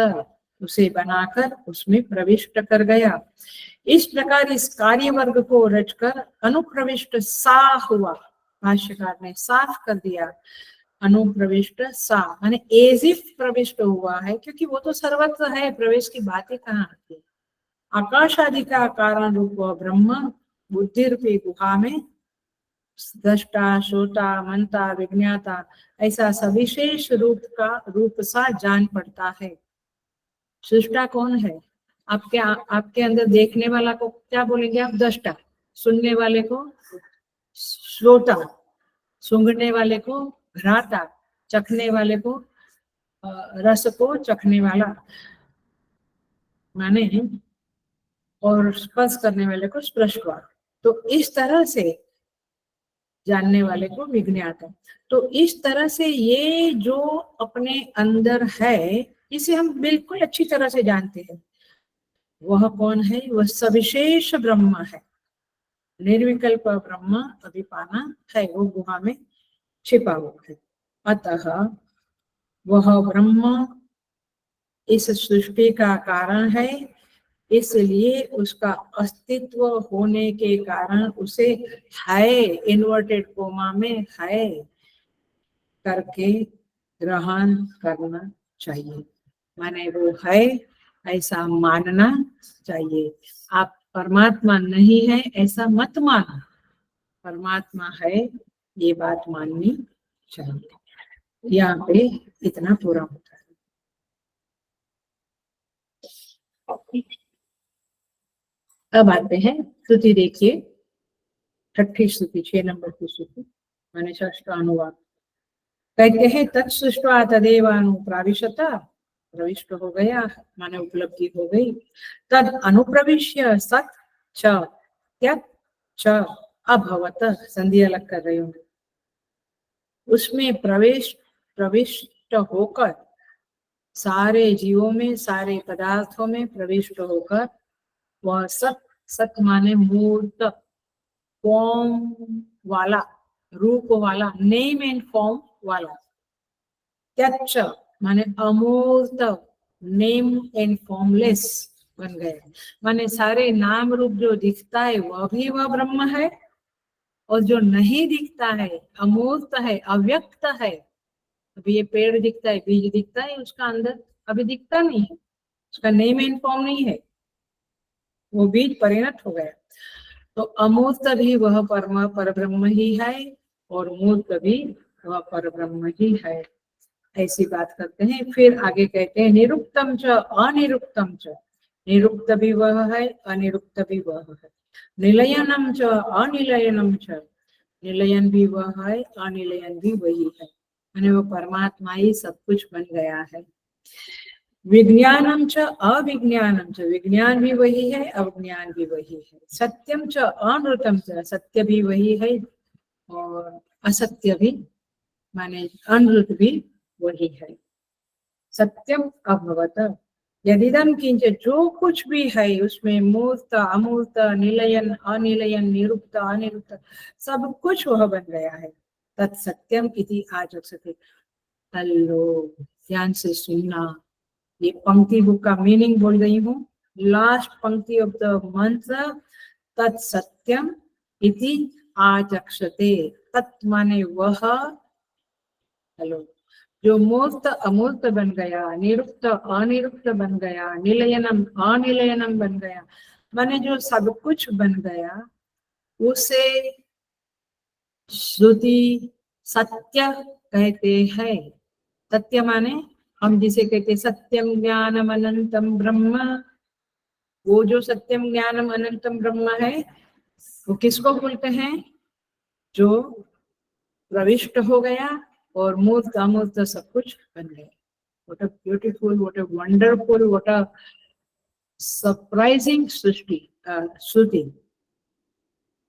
उसे बनाकर उसमें प्रविष्ट कर गया। इस प्रकार इस कार्य वर्ग को रचकर अनुप्रविष्ट सा हुआ। भाष्यकार ने साफ कर दिया, अनुप्रविष्ट सा माने एज इफ प्रविष्ट हुआ है, क्योंकि वो तो सर्वत्र है, प्रवेश की बात ही कहाँ आती है। आकाश आदि का कारण रूप ब्रह्म बुद्धि रूपी गुहा में दृष्टा, श्रोता, मनता, विज्ञाता ऐसा सविशेष रूप सा जान पड़ता है। सृष्टा कौन है? आपके अंदर देखने वाला को क्या बोलेंगे आप? दृष्टा। सुनने वाले को श्रोता, सूंघने वाले को घ्राता, चखने वाले को रस को चखने वाला माने, और स्पर्श करने वाले को स्पर्शवा। तो इस तरह से जानने वाले को विज्ञाता। तो इस तरह से ये जो अपने अंदर है, इसे हम बिल्कुल अच्छी तरह से जानते हैं। वह कौन है? वह सविशेष ब्रह्म है, निर्विकल्प ब्रह्म अभी पाना है, वो गुहा में छिपा हुआ है। अतः वह ब्रह्म इस सृष्टि का कारण है, इसलिए उसका अस्तित्व होने के कारण उसे है, इन्वर्टेड कोमा में है करके ग्रहण करना चाहिए, माने वो है ऐसा मानना चाहिए। आप परमात्मा नहीं है ऐसा मत मानो, परमात्मा है ये बात माननी चाहिए। यहाँ पे इतना पूरा होता है। अब आते हैं श्रुति, देखिए छठी श्रुति, 6 नंबर की श्रुति, माने षष्ठ अनुवाद। कहते हैं तत्सृष्ट्वा तदेवानुप्राविशत, प्रविष्ट हो गया माने उपलब्धि हो गई। तद अनुप्रविश्य सत च त्यक च अभवत, संधि अलग कर रही हूँ, उसमें प्रविष्ट होकर, सारे जीवों में सारे पदार्थों में प्रविष्ट होकर वह सत, सत माने मूर्त, फॉर्म वाला, रूप वाला, नेम एंड फॉर्म वाला। त्यक्ष माने अमूर्त, नेम एंड फॉर्मलेस बन गए, माने सारे नाम रूप जो दिखता है वह भी वह ब्रह्म है, और जो नहीं दिखता है, अमूर्त है, अव्यक्त है, अभी ये पेड़ दिखता है, बीज दिखता है, उसका अंदर अभी दिखता नहीं है, उसका नेम एंड फॉर्म नहीं है, वो बीज परिणत हो गया। तो अमूर्त भी वह परब्रह्म ही है, और मूर्त भी वह परब्रह्म ही है, ऐसी बात करते हैं। फिर आगे कहते हैं निरुक्तम च अनिरुक्तम च, निरुक्त भी वह है, अनिरुक्त भी वह है। निलयनम च अनिलयनम च, निलयन भी वह है, अनिलयन भी वही है, यानी वो परमात्मा ही सब कुछ बन गया है। विज्ञानम च अविज्ञानम च, विज्ञान भी वही है, अविज्ञान भी वही है। सत्यम च अनृतम च, सत्य भी वही है और असत्य भी माने अनृत भी वही है। सत्यम अभवत यदिदम किंच, जो कुछ भी है उसमें मूर्त अमूर्त, निलयन अनिलयन, निरुक्त अनिरुक्त, सब कुछ वह बन गया है। तत्सत्यम इति आचक्षते। हेलो, ध्यान से सुनना, ये पंक्ति बुक का मीनिंग बोल रही हूँ। लास्ट पंक्ति ऑफ द मंत्र, तत्सत्यम इति आचक्षते। तत् माने वह, हेलो, जो मूर्त अमूर्त बन गया, निरुक्त अनिरुक्त बन गया, निलयनम अनिलयनम बन गया, माने जो सब कुछ बन गया, उसे श्रुति सत्य कहते हैं। सत्य माने हम जिसे कहते सत्यम ज्ञानम अनंतम ब्रह्म, वो जो सत्यम ज्ञानम अनंतम ब्रह्म है, वो किसको बोलते हैं? जो प्रविष्ट हो गया और मूर्त अमूर्त सब कुछ बन गया। What a beautiful, what a wonderful, what a surprising श्रुति,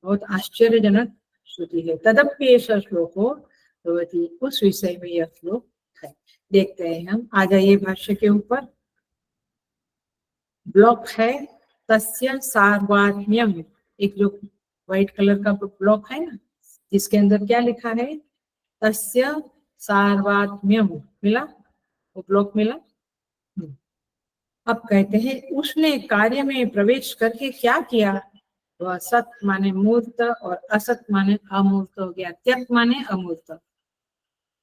बहुत आश्चर्यजनक श्रुति है। तदप्येष श्लोको भवति, उस विषय में यह श्लोक है। देखते हैं हम, आ जाइए भाष्य के ऊपर। ब्लॉक है तस्य सार्वज्ञम, एक जो व्हाइट कलर का ब्लॉक है ना, जिसके अंदर क्या लिखा है? तस्य सार्वज्ञम, मिला वो ब्लॉक मिला। अब कहते हैं उसने कार्य में प्रवेश करके क्या किया? वह सत माने मूर्त और असत माने अमूर्त हो गया। त्यक माने अमूर्त,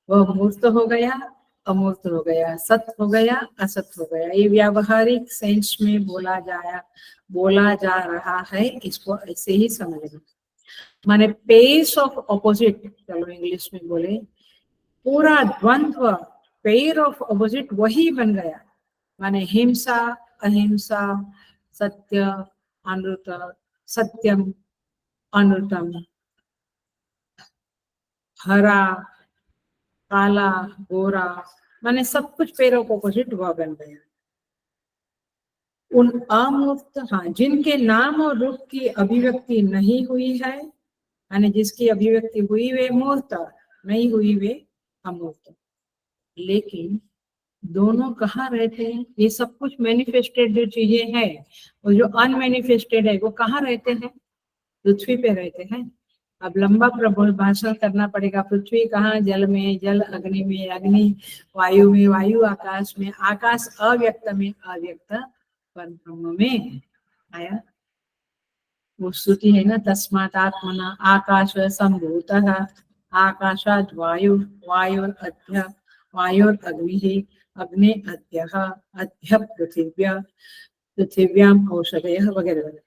वह मूर्त हो गया, अमूर्त हो गया, सत हो गया, असत हो गया। ये व्यावहारिक सेंस में बोला जा रहा है, इसको ऐसे ही समझना। माने पेयर्स ऑफ ऑपोजिट, चलो इंग्लिश में बोले, पूरा द्वंद्व पेयर ऑफ ऑपोजिट वही बन गया। माने हिंसा अहिंसा, सत्य अनृत, सत्यम अनृतम, हरा काला गोरा, माने सब कुछ पेयर ऑफ ऑपोजिट वह बन गया। उन अमूर्त, हाँ, जिनके नाम और रूप की अभिव्यक्ति नहीं हुई है, यानी जिसकी अभिव्यक्ति हुई वे मूर्त, नहीं हुई वे अमूर्त। लेकिन दोनों कहाँ रहते हैं? ये सब कुछ मैनिफेस्टेड जो चीजें हैं, और जो अनमैनिफेस्टेड है वो कहाँ रहते हैं? पृथ्वी पे रहते हैं। अब लंबा भाषण करना पड़ेगा। पृथ्वी कहाँ? जल में जल, अग्नि में अग्नि, वायु में वायु, आकाश में आकाश, अव्यक्त में अव्यक्त, पर ब्रह्म में आया। वो श्रुति है ना, तस्मात् आत्मना आकाश संभूतः, आकाशात् वायु, वायुर्अद्य वायोर अग्नि ही अग्नि अद्यः अद्य पृथिव्याम औषधयः वगैरह वगैरह।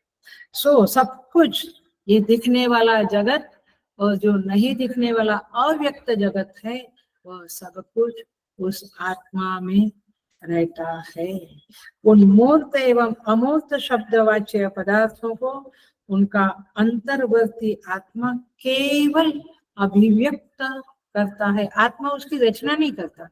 सो सब कुछ ये दिखने वाला जगत और जो नहीं दिखने वाला अव्यक्त जगत है, वह सब कुछ उस आत्मा में रहता है। उन मूर्त एवं अमूर्त शब्दवाच्य पदार्थों को उनका अंतर्वर्ती आत्मा केवल अभिव्यक्त करता है। आत्मा उसकी रचना नहीं करता।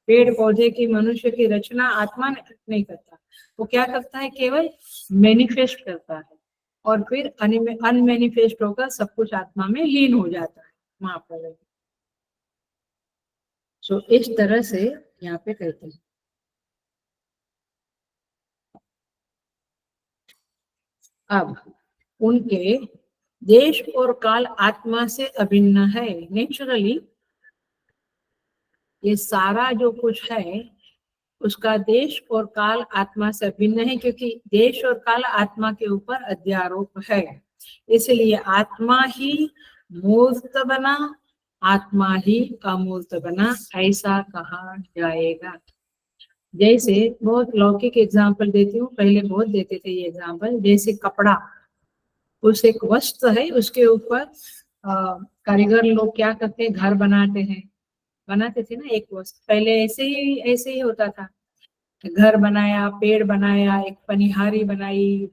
पेड़ पौधे की, मनुष्य की रचना आत्मा नहीं करता। वो क्या करता है? केवल मैनिफेस्ट करता है और फिर अनमैनिफेस्ट होकर सब कुछ आत्मा में लीन हो जाता है महाप्रलय। सो इस तरह से यहाँ पे कहते हैं। अब उनके देश और काल आत्मा से अभिन्न है। नेचुरली ये सारा जो कुछ है उसका देश और काल आत्मा से भिन्न है, क्योंकि देश और काल आत्मा के ऊपर अध्यारोप है। इसलिए आत्मा ही मूर्त बना, आत्मा ही अमूर्त बना, ऐसा कहा जाएगा। जैसे बहुत लौकिक एग्जाम्पल देती हूँ, पहले बहुत देते थे ये एग्जाम्पल। जैसे कपड़ा, उस एक वस्त्र है, उसके ऊपर कारीगर लोग क्या करते हैं? घर बनाते थे ना एक वस्त्र। पहले ऐसे ही होता था। घर बनाया, पेड़ बनाया, एक पनिहारी बनाई,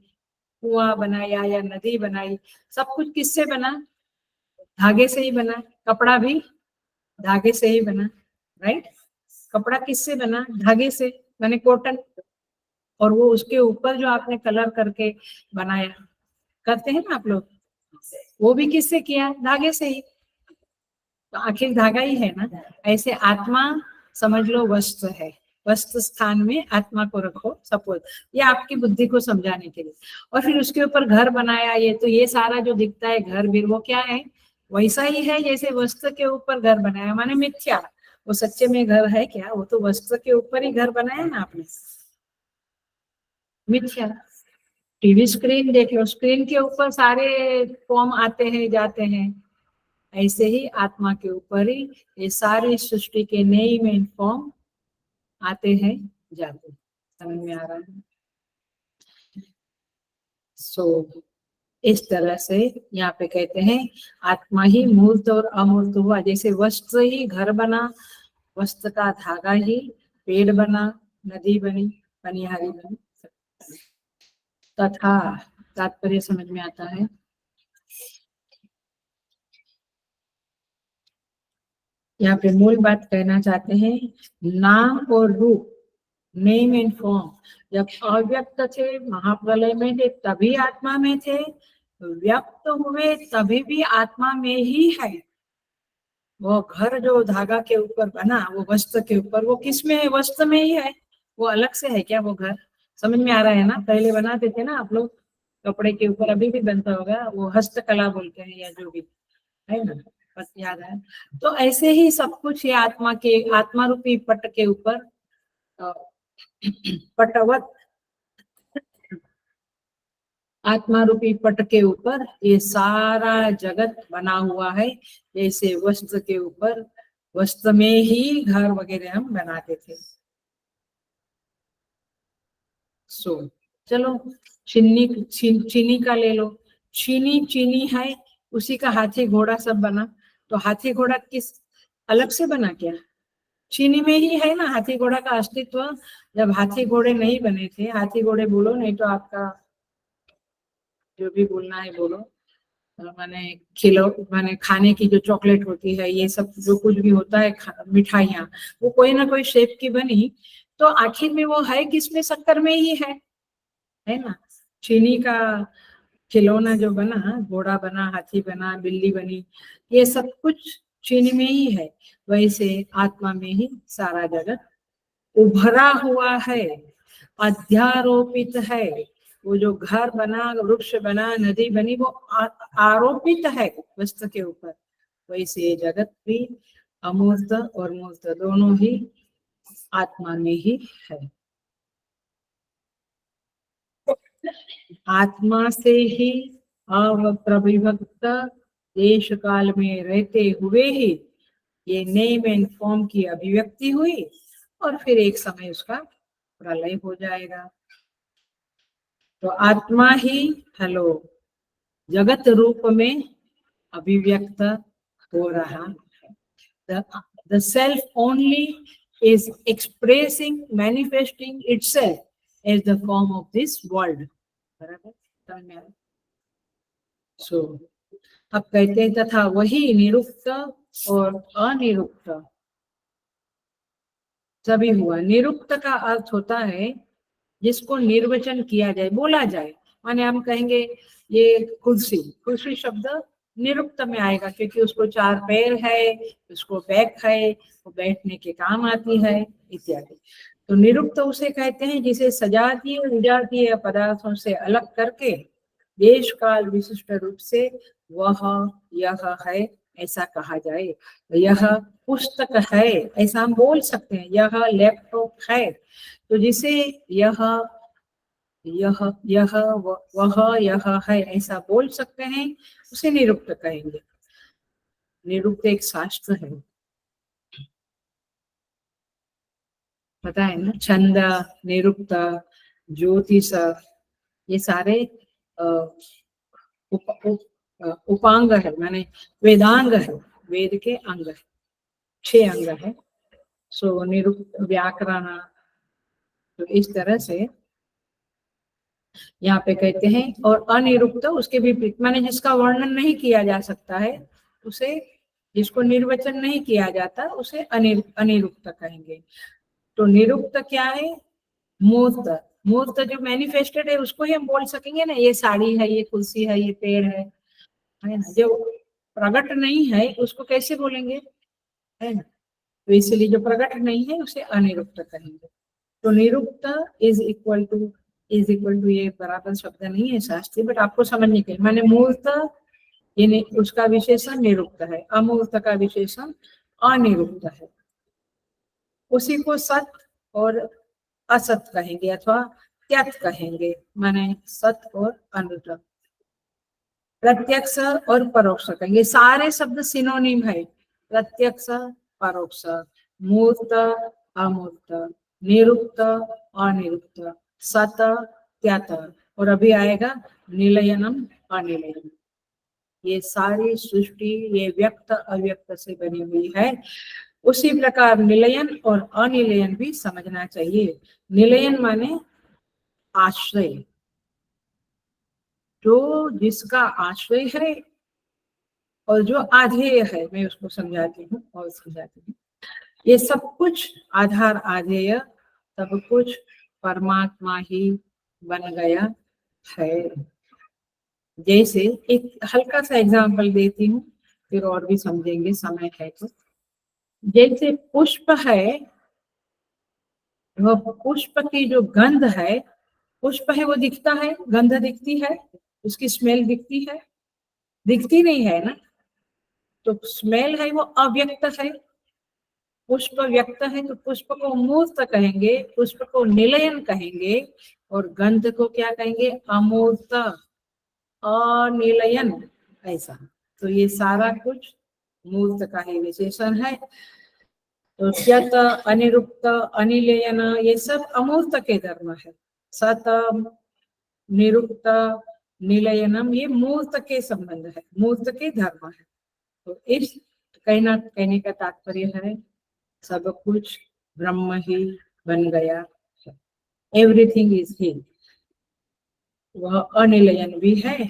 कुआं बनाया या नदी बनाई। सब कुछ किससे बना? धागे से ही बना। कपड़ा भी धागे से ही बना, राइट? कपड़ा किससे बना? धागे से, माने कॉटन। और वो उसके ऊपर जो आपने कलर करके बनाया, करते हैं ना आप लोग, वो भी किससे किया? धागे से ही। तो आखिर धागा ही है ना। ऐसे आत्मा समझ लो वस्त्र है, वस्त्र स्थान में आत्मा को रखो सपोज, ये आपकी बुद्धि को समझाने के लिए। और फिर उसके ऊपर घर बनाया। ये तो ये सारा जो दिखता है घर भी, वो क्या है? वैसा ही है जैसे वस्त्र के ऊपर घर बनाया, माने मिथ्या। वो सच्चे में घर है क्या? वो तो वस्त्र के ऊपर ही घर बनाया ना आपने, मिथ्या। टीवी स्क्रीन देख लो, स्क्रीन के ऊपर सारे फॉर्म आते हैं जाते हैं। ऐसे ही आत्मा के ऊपर ही ये सारी सृष्टि के नई में फॉर्म आते हैं जाते हैं। समझ में आ रहा है? सो इस तरह से यहाँ पे कहते हैं आत्मा ही मूर्त और अमूर्त हुआ। जैसे वस्त्र ही घर बना, वस्त्र का धागा ही पेड़ बना, नदी बनी, पनिहारी बनी, तथा तात्पर्य समझ में आता है। यहाँ पे मूल बात कहना चाहते हैं, नाम और रूप, नेम एंड फॉर्म, जब अव्यक्त थे, महाप्रलय में थे तभी आत्मा में थे, व्यक्त हुए तभी भी आत्मा में ही है। वो घर जो धागा के ऊपर बना, वो वस्त्र के ऊपर, वो किस में है? वस्त्र में ही है। वो अलग से है क्या वो घर? समझ में आ रहा है ना? पहले बनाते थे ना आप लोग कपड़े के ऊपर, अभी भी बनता होगा, वो हस्तकला बोलते हैं या जो भी है ना, बस याद है। तो ऐसे ही सब कुछ ये आत्मा के, आत्मा रूपी पट के ऊपर, पटवत, आत्मा रूपी पट के ऊपर ये सारा जगत बना हुआ है। जैसे वस्त्र के ऊपर, वस्त्र में ही घर वगैरह हम बनाते थे। सो चलो चीनी का ले लो। चीनी है, उसी का हाथी घोड़ा सब बना। तो हाथी घोड़ा किस अलग से बना क्या? चीनी में ही है ना हाथी घोड़ा का अस्तित्व। जब हाथी घोड़े नहीं बने थे, हाथी घोड़े बोलो नहीं तो आपका जो भी बोलना है बोलो, माने खिलो, माने खाने की जो चॉकलेट होती है, ये सब जो कुछ भी होता है, मिठाइयाँ, वो कोई ना कोई शेप की बनी। तो आखिर में वो है किसमें? शक्कर में ही है ना। चीनी का खिलौना जो बना, घोड़ा बना, हाथी बना, बिल्ली बनी, ये सब कुछ चीनी में ही है। वैसे आत्मा में ही सारा जगत उभरा हुआ है, अध्यारोपित है। वो जो घर बना, वृक्ष बना, नदी बनी, वो आरोपित है वस्तु के ऊपर। वैसे ये जगत भी अमूर्त और मूर्त दोनों ही आत्मा में ही है। आत्मा से ही अप्रविभक्त देश काल में रहते हुए ही ये नेम एंड फॉर्म की अभिव्यक्ति हुई और फिर एक समय उसका प्रलय हो जाएगा। तो आत्मा ही हेलो जगत रूप में अभिव्यक्त हो रहा है। The self only is expressing, manifesting itself as the form of this world. बराबर? So, अब कहते हैं तथा वही निरुक्त और अनिरुक्त सभी हुआ। निरुक्त का अर्थ होता है जिसको निर्वचन किया जाए, बोला जाए। माने हम कहेंगे ये कुर्सी, कुर्सी शब्द निरुक्त में आएगा क्योंकि उसको 4 पैर है, उसको बैक है, वो बैठने के काम आती है इत्यादि। तो निरुक्त उसे कहते हैं जिसे सजातीय विजातीय पदार्थों से अलग करके देश काल विशिष्ट रूप से वह यह है ऐसा कहा जाए। यह पुस्तक है ऐसा हम बोल सकते हैं, यह लैपटॉप है। तो जिसे यह वह यह है ऐसा बोल सकते हैं उसे निरुक्त कहेंगे। निरुक्त एक शास्त्र है, पता है ना? छंद, निरुक्त, ज्योतिष, ये सारे उपांग है, माने वेदांग है, वेद के अंग है, 6 अंग है। सो निरुक्त, व्याकरण, तो इस तरह से यहाँ पे कहते हैं। और अनिरुक्त उसके विपरीत, माने जिसका वर्णन नहीं किया जा सकता है उसे, जिसको निर्वचन नहीं किया जाता उसे अनिरुक्त कहेंगे। तो निरुक्त क्या है? मूर्त, मूर्त जो मैनिफेस्टेड है उसको ही हम बोल सकेंगे ना, ये साड़ी है, ये कुर्सी है, ये पेड़ है ना? जो प्रकट नहीं है उसको कैसे बोलेंगे, है ना? तो इसलिए जो प्रकट नहीं है उसे अनिरुक्त कहेंगे। तो निरुक्त इज इक्वल टू ये बराबर शब्द नहीं है शास्त्रीय, बट आपको समझने के लिए, माने मूर्त यानी उसका विशेषण निरुक्त है, अमूर्त का विशेषण अनिरुक्त है। उसी को सत और असत कहेंगे अथवा त्यक्त कहेंगे, माने सत और अनुत। प्रत्यक्ष और परोक्ष कहेंगे, सारे शब्द सिनोनिम है। प्रत्यक्ष, परोक्ष, मूर्त, अमूर्त, निरुक्त, अनिरुक्त, सत, त्यक्त, और अभी आएगा निलयनम, अनिलयनम। ये सारी सृष्टि ये व्यक्त अव्यक्त से बनी हुई है। उसी प्रकार निलयन और अनिलयन भी समझना चाहिए। निलयन माने आश्रय, जो जिसका आश्रय है और जो आधेय है, मैं उसको समझाती हूँ और समझाती हूँ। ये सब कुछ आधार आधेय सब कुछ परमात्मा ही बन गया है। जैसे एक हल्का सा एग्जांपल देती हूँ, फिर और भी समझेंगे समय है तो। जैसे पुष्प है, वह पुष्प की जो गंध है, पुष्प है वो दिखता है, गंध दिखती है, उसकी स्मेल दिखती है? दिखती नहीं है ना। तो स्मेल है वो अव्यक्त है, पुष्प व्यक्त है, तो पुष्प को मूर्त कहेंगे, पुष्प को निलयन कहेंगे, और गंध को क्या कहेंगे? अमूर्त, अनिलयन, ऐसा। तो ये सारा कुछ मूर्त का ही विशेषण है। तो त्यक्त, अनिरुक्त, अनिलयन ये सब अमूर्त के धर्म है। सत, निरुक्त, निलयनम ये मूर्त के संबंध है, मूर्त के धर्म है। तो इस कहने का तात्पर्य है सब कुछ ब्रह्म ही बन गया है, एवरीथिंग इज ही। वह अनिलयन भी है,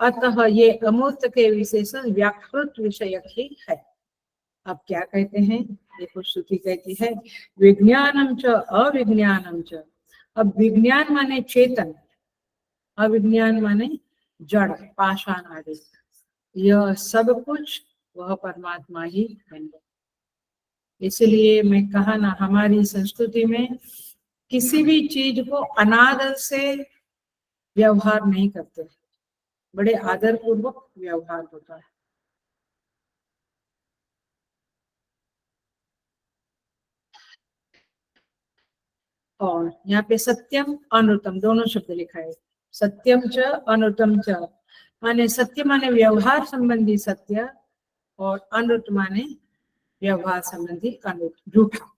अतः ये अमूर्त के विशेषण व्याकृत विषयक ही है। अब क्या कहते हैं, देखो श्रुति कहती है विज्ञानम च अविज्ञानम च। अब विज्ञान माने चेतन, अविज्ञान माने जड़, पाषाण आदि। यह सब कुछ वह परमात्मा ही बन गया। इसलिए मैं कहा ना, हमारी संस्कृति में किसी भी चीज को अनादर से व्यवहार नहीं करते, बड़े आदर पूर्वक व्यवहार होता है। और यहाँ पे सत्यम अनुतम दोनों शब्द लिखा है। सत्यम च अनुतम च, माने सत्य माने व्यवहार संबंधी सत्य, और अनुत माने व्यवहार संबंधी अनुरोध झूठा।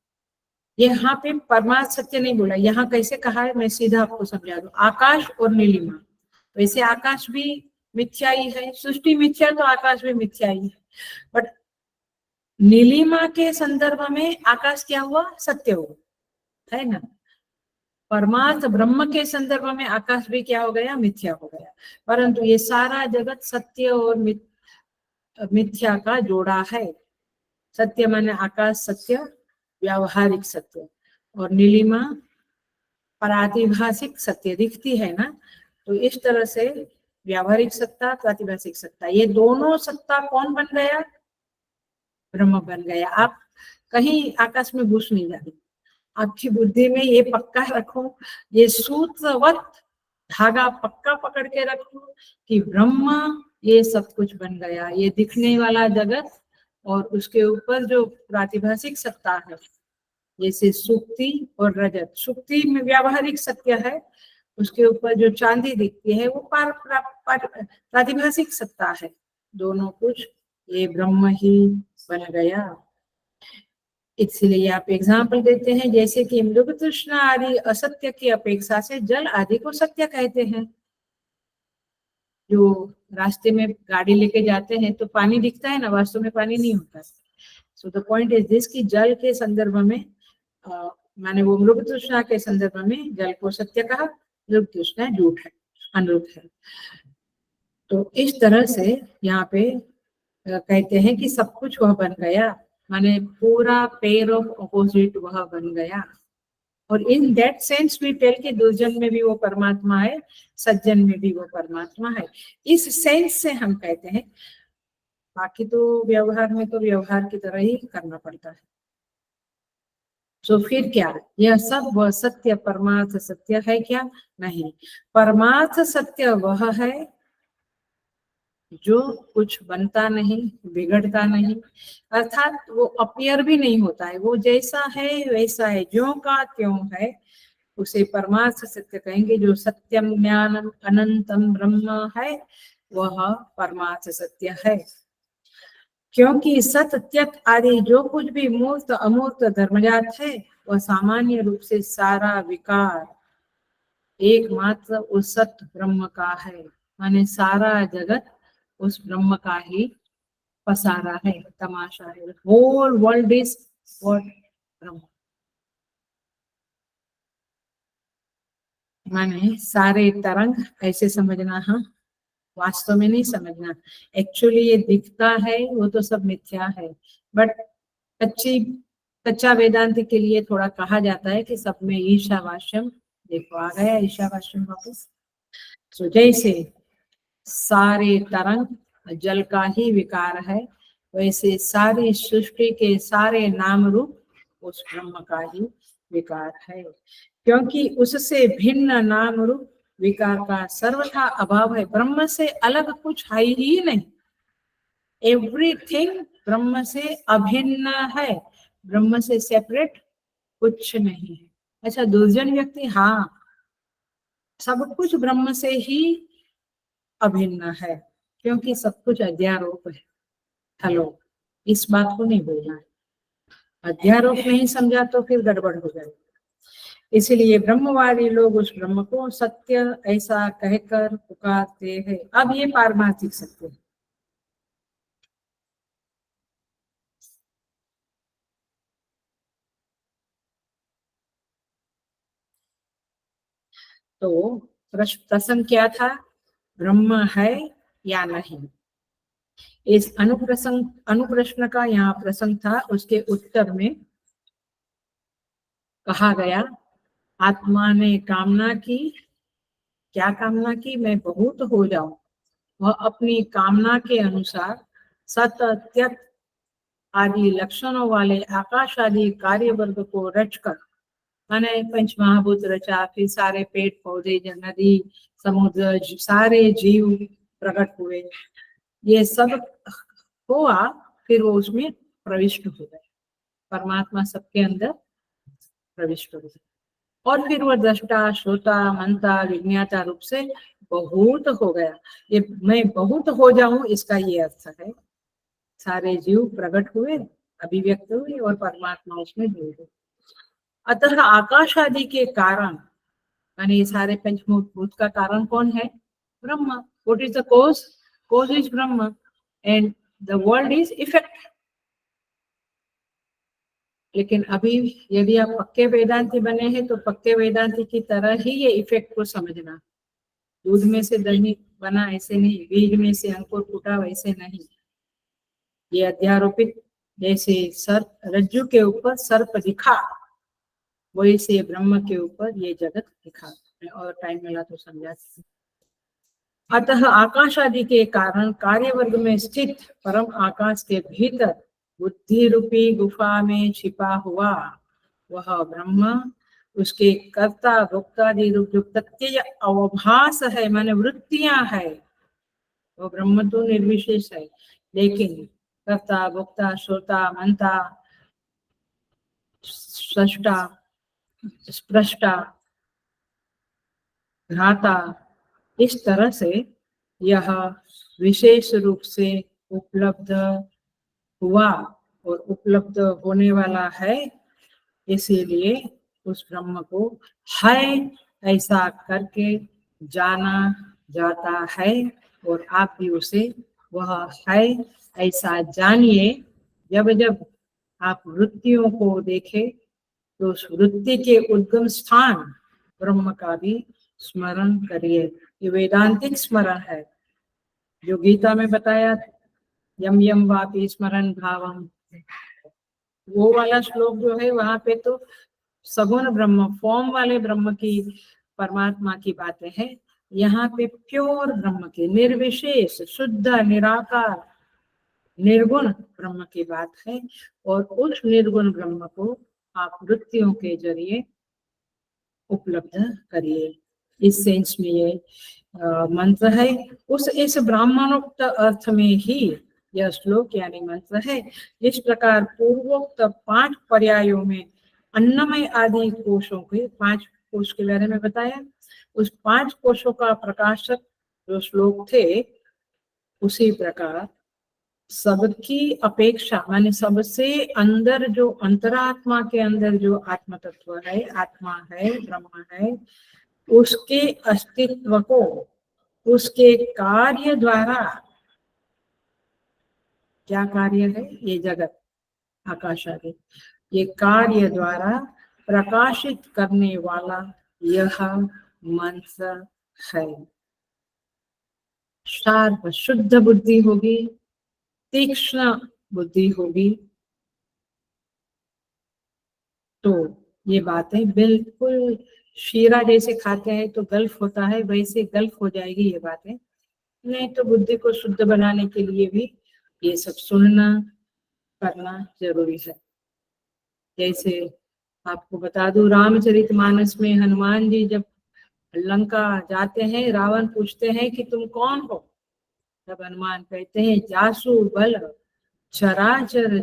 यहाँ पे परमार्थ सत्य नहीं बोला, यहाँ कैसे कहा है मैं सीधा आपको समझा दूं। आकाश और नीलिमा, वैसे आकाश भी मिथ्या ही है, सृष्टि मिथ्या तो आकाश भी मिथ्या ही है, बट नीलिमा के संदर्भ में आकाश क्या हुआ, सत्य हुआ, है ना। परमार्थ ब्रह्म के संदर्भ में आकाश भी क्या हो गया, मिथ्या हो गया। परंतु ये सारा जगत सत्य और मिथ्या का जोड़ा है। सत्य माने आकाश सत्य, व्यावहारिक सत्य, और नीलिमा प्रातिभाषिक सत्य दिखती है ना। तो इस तरह से व्यावहारिक सत्ता, प्रातिभाषिक सत्ता, ये दोनों सत्ता कौन बन गया, ब्रह्म बन गया। आप कहीं आकाश में घुस नहीं जाते, आपकी बुद्धि में ये पक्का रखो, ये सूत्रवत धागा पक्का पकड़ के रखो कि ब्रह्म ये सब कुछ बन गया। ये दिखने वाला जगत और उसके ऊपर जो प्रातिभाषिक सत्ता है, जैसे सुक्ति और रजत, सुक्ति में व्यावहारिक सत्य है, उसके ऊपर जो चांदी दिखती है वो प्रातिभाषिक सत्ता है। दोनों कुछ ये ब्रह्म ही बन गया। इसलिए आप एग्जाम्पल देते हैं, जैसे कि मृग तृष्णा आदि असत्य की अपेक्षा से जल आदि को सत्य कहते हैं। जो रास्ते में गाड़ी लेके जाते हैं तो पानी दिखता है ना, वास्तव में पानी नहीं होता। So the point is this कि जल के संदर्भ में माने वो मृग तृष्णा के संदर्भ में जल को सत्य कहा, मृग तृष्णा झूठ है, अनुरूप है। तो इस तरह से यहाँ पे कहते हैं कि सब कुछ वह बन गया, माने पूरा पेयर ऑफ ऑपोजिट वह बन गया। और in that sense we tell कि दुर्जन में भी वो परमात्मा है, सज्जन में भी वो परमात्मा है। इस सेंस से हम कहते हैं, बाकी तो व्यवहार में तो व्यवहार की तरह ही करना पड़ता है। तो फिर क्या, यह सब वह सत्य परमार्थ सत्य है क्या, नहीं। परमार्थ सत्य वह है जो कुछ बनता नहीं, बिगड़ता नहीं, अर्थात वो अपीयर भी नहीं होता है, वो जैसा है वैसा है, ज्यों का त्यों है, उसे परमार्थ सत्य कहेंगे। जो सत्यम ज्ञानम अनंतम ब्रह्म है वह परमार्थ सत्य है। क्योंकि सत त्यक आदि जो कुछ भी मूर्त अमूर्त धर्मजात है वह सामान्य रूप से सारा विकार एकमात्र उस सत ब्रह्म का है, माने सारा जगत उस ब्रह्म का ही पसारा है, तमाशा है। होल वर्ल्ड इज व्हाट, ब्रह्म। माने सारे तरंग ऐसे समझना, हाँ, वास्तव में नहीं समझना। एक्चुअली ये दिखता है वो तो सब मिथ्या है, बट कच्चा वेदांत के लिए थोड़ा कहा जाता है कि सब में ईशावास्यम, देखो आ गया ईशावास्यम वापस। तो जैसे सारे तरंग जल का ही विकार है, वैसे सारी सृष्टि के सारे नाम रूप उस ब्रह्म का ही विकार है। क्योंकि उससे भिन्न नाम रूप विकार का सर्वथा अभाव है, ब्रह्म से अलग कुछ है ही नहीं। एवरीथिंग ब्रह्म से अभिन्न है, ब्रह्म से सेपरेट कुछ नहीं है। अच्छा, दुर्जन व्यक्ति, हाँ, सब कुछ ब्रह्म से ही अभिन्न है, क्योंकि सब कुछ अध्यारोप है। हेलो, इस बात को नहीं बोलना है, अध्यारोप नहीं समझा तो फिर गड़बड़ हो जाएगी। इसलिए ब्रह्मवादी लोग उस ब्रह्म को सत्य ऐसा कहकर पुकारते हैं। अब ये पारमार्थिक सत्य है। तो प्रश्न क्या था, ब्रह्म है या नहीं। इस अनुप्रश्न का यहाँ प्रसंग था, उसके उत्तर में कहा गया, आत्मा ने कामना की, क्या कामना की, मैं बहुत हो जाऊं। वह अपनी कामना के अनुसार सत त्यक आदि लक्षणों वाले आकाश आदि कार्य वर्ग को रचकर, माने पंच महाभूत रचा, फिर सारे पेड़ पौधे, नदी, समुद्र, सारे जीव प्रकट हुए, ये सब हुआ, फिर वो उसमें प्रविष्ट हो गए, परमात्मा सबके अंदर प्रविष्ट हो गए। और फिर वह दृष्टा, श्रोता, मनता, विज्ञाता रूप से बहुत हो गया। ये मैं बहुत हो जाऊं, इसका ये अर्थ है, सारे जीव प्रकट हुए अभिव्यक्त हुई और परमात्मा उसमें दूर हुई। अतः आकाश आदि के कारण, यानी ये सारे पंचभूत का कारण कौन है? ब्रह्म। What is the cause? Cause is Brahma and the world is effect. लेकिन अभी यदि आप पक्के वेदांती बने हैं तो पक्के वेदांती की तरह ही ये इफेक्ट को समझना। दूध में से दही बना ऐसे नहीं, बीज में से अंकुर फूटा वैसे नहीं। ये अध्यारोपित, जैसे सर्प रज्जु के ऊपर सर्प दिखा, वैसे ब्रह्म के ऊपर ये जगत दिखा। और टाइम मिला तो समझा। अतः आकाश आदि के कारण कार्य वर्ग में स्थित परम आकाश के भीतर बुद्धि रूपी गुफा में छिपा हुआ वह ब्रह्म, उसके कर्ता भोक्तादि रूप जो प्रत्यय अवभास है, माने वृत्तियां है, वो ब्रह्म तो निर्विशेष है, लेकिन कर्ता भोक्ता श्रोता मनता सृष्टा स्प्रष्टा घ्राता, इस तरह से यह विशेष रूप से उपलब्ध हुआ और उपलब्ध होने वाला है। इसीलिए उस ब्रह्म को है ऐसा करके जाना जाता है। और आप भी उसे वह है ऐसा जानिए। जब जब आप वृत्तियों को देखें तो उस वृत्ति के उद्गम स्थान ब्रह्म का भी स्मरण करिए। ये वेदांतिक स्मरण है जो गीता में बताया, यम यम वापि स्मरण भावम, वो वाला श्लोक जो है वहां पे तो सगुण ब्रह्म, फॉर्म वाले ब्रह्म की, परमात्मा की बातें हैं। यहाँ पे प्योर ब्रह्म की, निर्विशेष शुद्ध निराकार निर्गुण ब्रह्म की बात है। और उस निर्गुण ब्रह्म को आप वृत्तियों के जरिए उपलब्ध करिए। इस सेंस में ये मंत्र है। उस इस ब्राह्मणोक्त अर्थ में ही यह श्लोक यानी मंत्र है। इस प्रकार पूर्वोक्त 5 पर्यायों में अन्नमय आदि कोशों के 5 कोश के बारे में बताया। उस 5 कोशों का प्रकाशक जो श्लोक थे, उसी प्रकार सबकी अपेक्षा, माने सबसे अंदर जो अंतरात्मा के अंदर जो आत्म तत्व है, आत्मा है, ब्रह्म है, उसके अस्तित्व को उसके कार्य द्वारा, क्या कार्य है? ये जगत आकाश आदि, ये कार्य द्वारा प्रकाशित करने वाला यह मंत्र है। शार्प शुद्ध बुद्धि होगी, तीक्ष्ण बुद्धि होगी, तो ये बातें बिल्कुल शीरा जैसे खाते हैं तो गल्फ होता है, वैसे गल्फ हो जाएगी ये बातें। नहीं तो बुद्धि को शुद्ध बनाने के लिए भी ये सब सुनना करना जरूरी है। जैसे आपको बता दूं, रामचरितमानस में हनुमान जी जब लंका जाते हैं, रावण पूछते हैं कि तुम कौन हो? तब हनुमान कहते हैं, जासु बल चराचर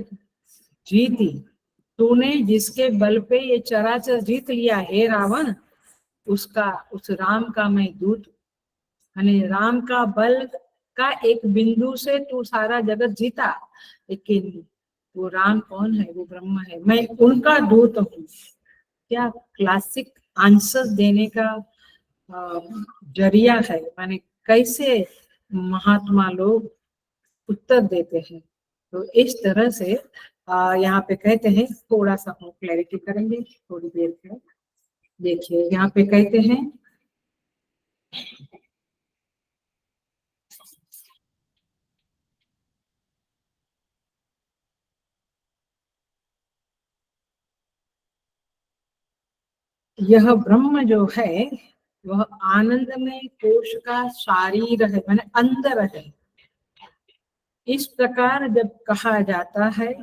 जीती, तूने जिसके बल पे ये चराचर जीत लिया हे रावण, उसका, उस राम का मैं दूत, यानी राम का बल का एक बिंदु से तू सारा जगत जीता, लेकिन वो राम कौन है? वो ब्रह्म है, मैं उनका दूत हूँ। क्या क्लासिक आंसर देने का जरिया है, माने कैसे महात्मा लोग उत्तर देते हैं। तो इस तरह से यहाँ पे कहते हैं, थोड़ा सा हम क्लैरिटी करेंगे थोड़ी देर में। देखिए यहाँ पे कहते हैं, यह ब्रह्म जो है वह आनंद में कोश का शारीर है, माने अंदर है। इस प्रकार जब कहा जाता है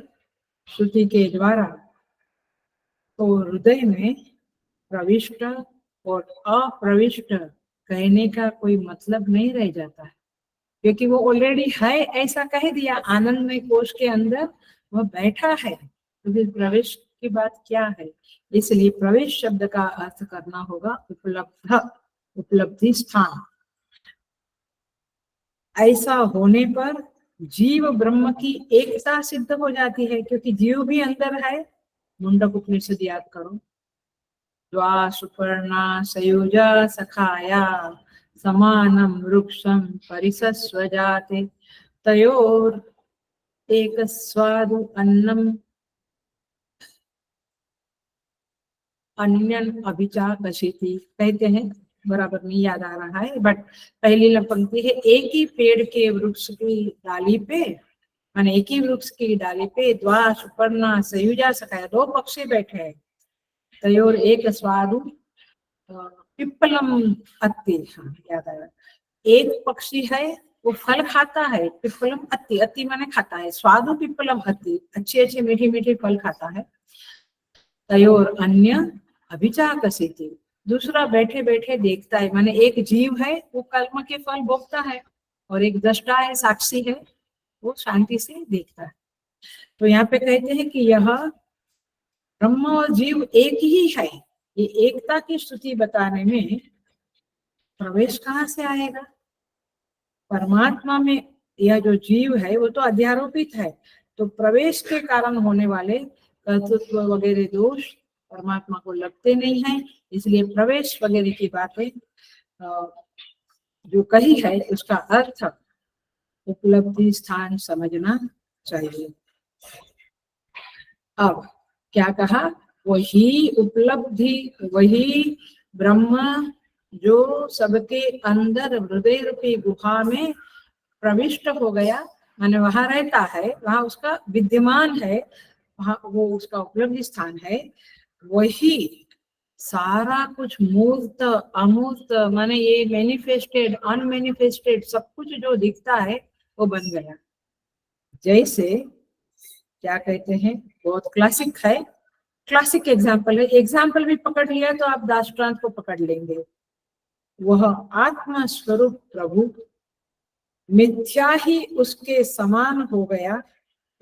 श्रुति के द्वारा, तो हृदय में प्रविष्ट और अप्रविष्ट कहने का कोई मतलब नहीं रह जाता है, क्योंकि वो ऑलरेडी है ऐसा कह दिया। आनंद में कोश के अंदर वह बैठा है, तो फिर प्रवेश की बात क्या है? इसलिए प्रवेश शब्द का अर्थ करना होगा उपलब्ध, उपलब्धि स्थान। ऐसा होने पर जीव ब्रह्म की एकता सिद्ध हो जाती है, क्योंकि जीव भी अंदर है। मुंडक उपनिषद याद करो, द्वा सुपर्णा सयुजा सखाया समानम वृक्षम परिसस्वजाते तयोर एक स्वादु अन्नम अन्यन अभिचाकशीति। कहते हैं, बराबर नहीं याद आ रहा है, बट पहली पंक्ति है, एक ही पेड़ के वृक्ष की डाली पे, माने एक ही वृक्ष की डाली पे द्वा सुपर्णा सयुजा सखाया, दो पक्षी बैठे हैं, तयोर एक स्वादु पिप्पलम अत्ति। हाँ याद आया, एक पक्षी है वो फल खाता है, पिप्पलम अत्ति, अत्ति माने खाता है, स्वादु पिप्पलम अत्ति, अच्छी अच्छी मीठी मीठी फल खाता है। तयोर अन्य अभिचाकसीति, दूसरा बैठे बैठे देखता है, माने एक जीव है वो कर्म के फल भोगता है, और एक दृष्टा है, साक्षी है, वो शांति से देखता है। तो यहाँ पे कहते हैं कि यह ब्रह्म और जीव एक ही है। ये एकता की स्तुति बताने में प्रवेश कहाँ से आएगा? परमात्मा में यह जो जीव है वो तो अध्यारोपित है, तो प्रवेश के कारण होने वाले कर्तृत्व वगैरह दोष परमात्मा को लगते नहीं है, इसलिए प्रवेश वगैरह की बातें जो कही है उसका अर्थ उपलब्धि स्थान समझना चाहिए। अब क्या कहा? वही उपलब्धि, वही ब्रह्म जो सबके अंदर हृदय रूपी गुहा में प्रविष्ट हो गया, माने वहां रहता है, वहां उसका विद्यमान है, वहां वो उसका उपलब्धि स्थान है। वही सारा कुछ मूर्त अमूर्त, माने ये मैनिफेस्टेड अनमैनिफेस्टेड सब कुछ जो दिखता है वो बन गया। जैसे क्या कहते हैं, बहुत क्लासिक है, क्लासिक एग्जाम्पल है, एग्जाम्पल भी पकड़ लिया तो आप दाष्टान्त को पकड़ लेंगे। वह आत्मा स्वरूप प्रभु मिथ्या ही उसके समान हो गया।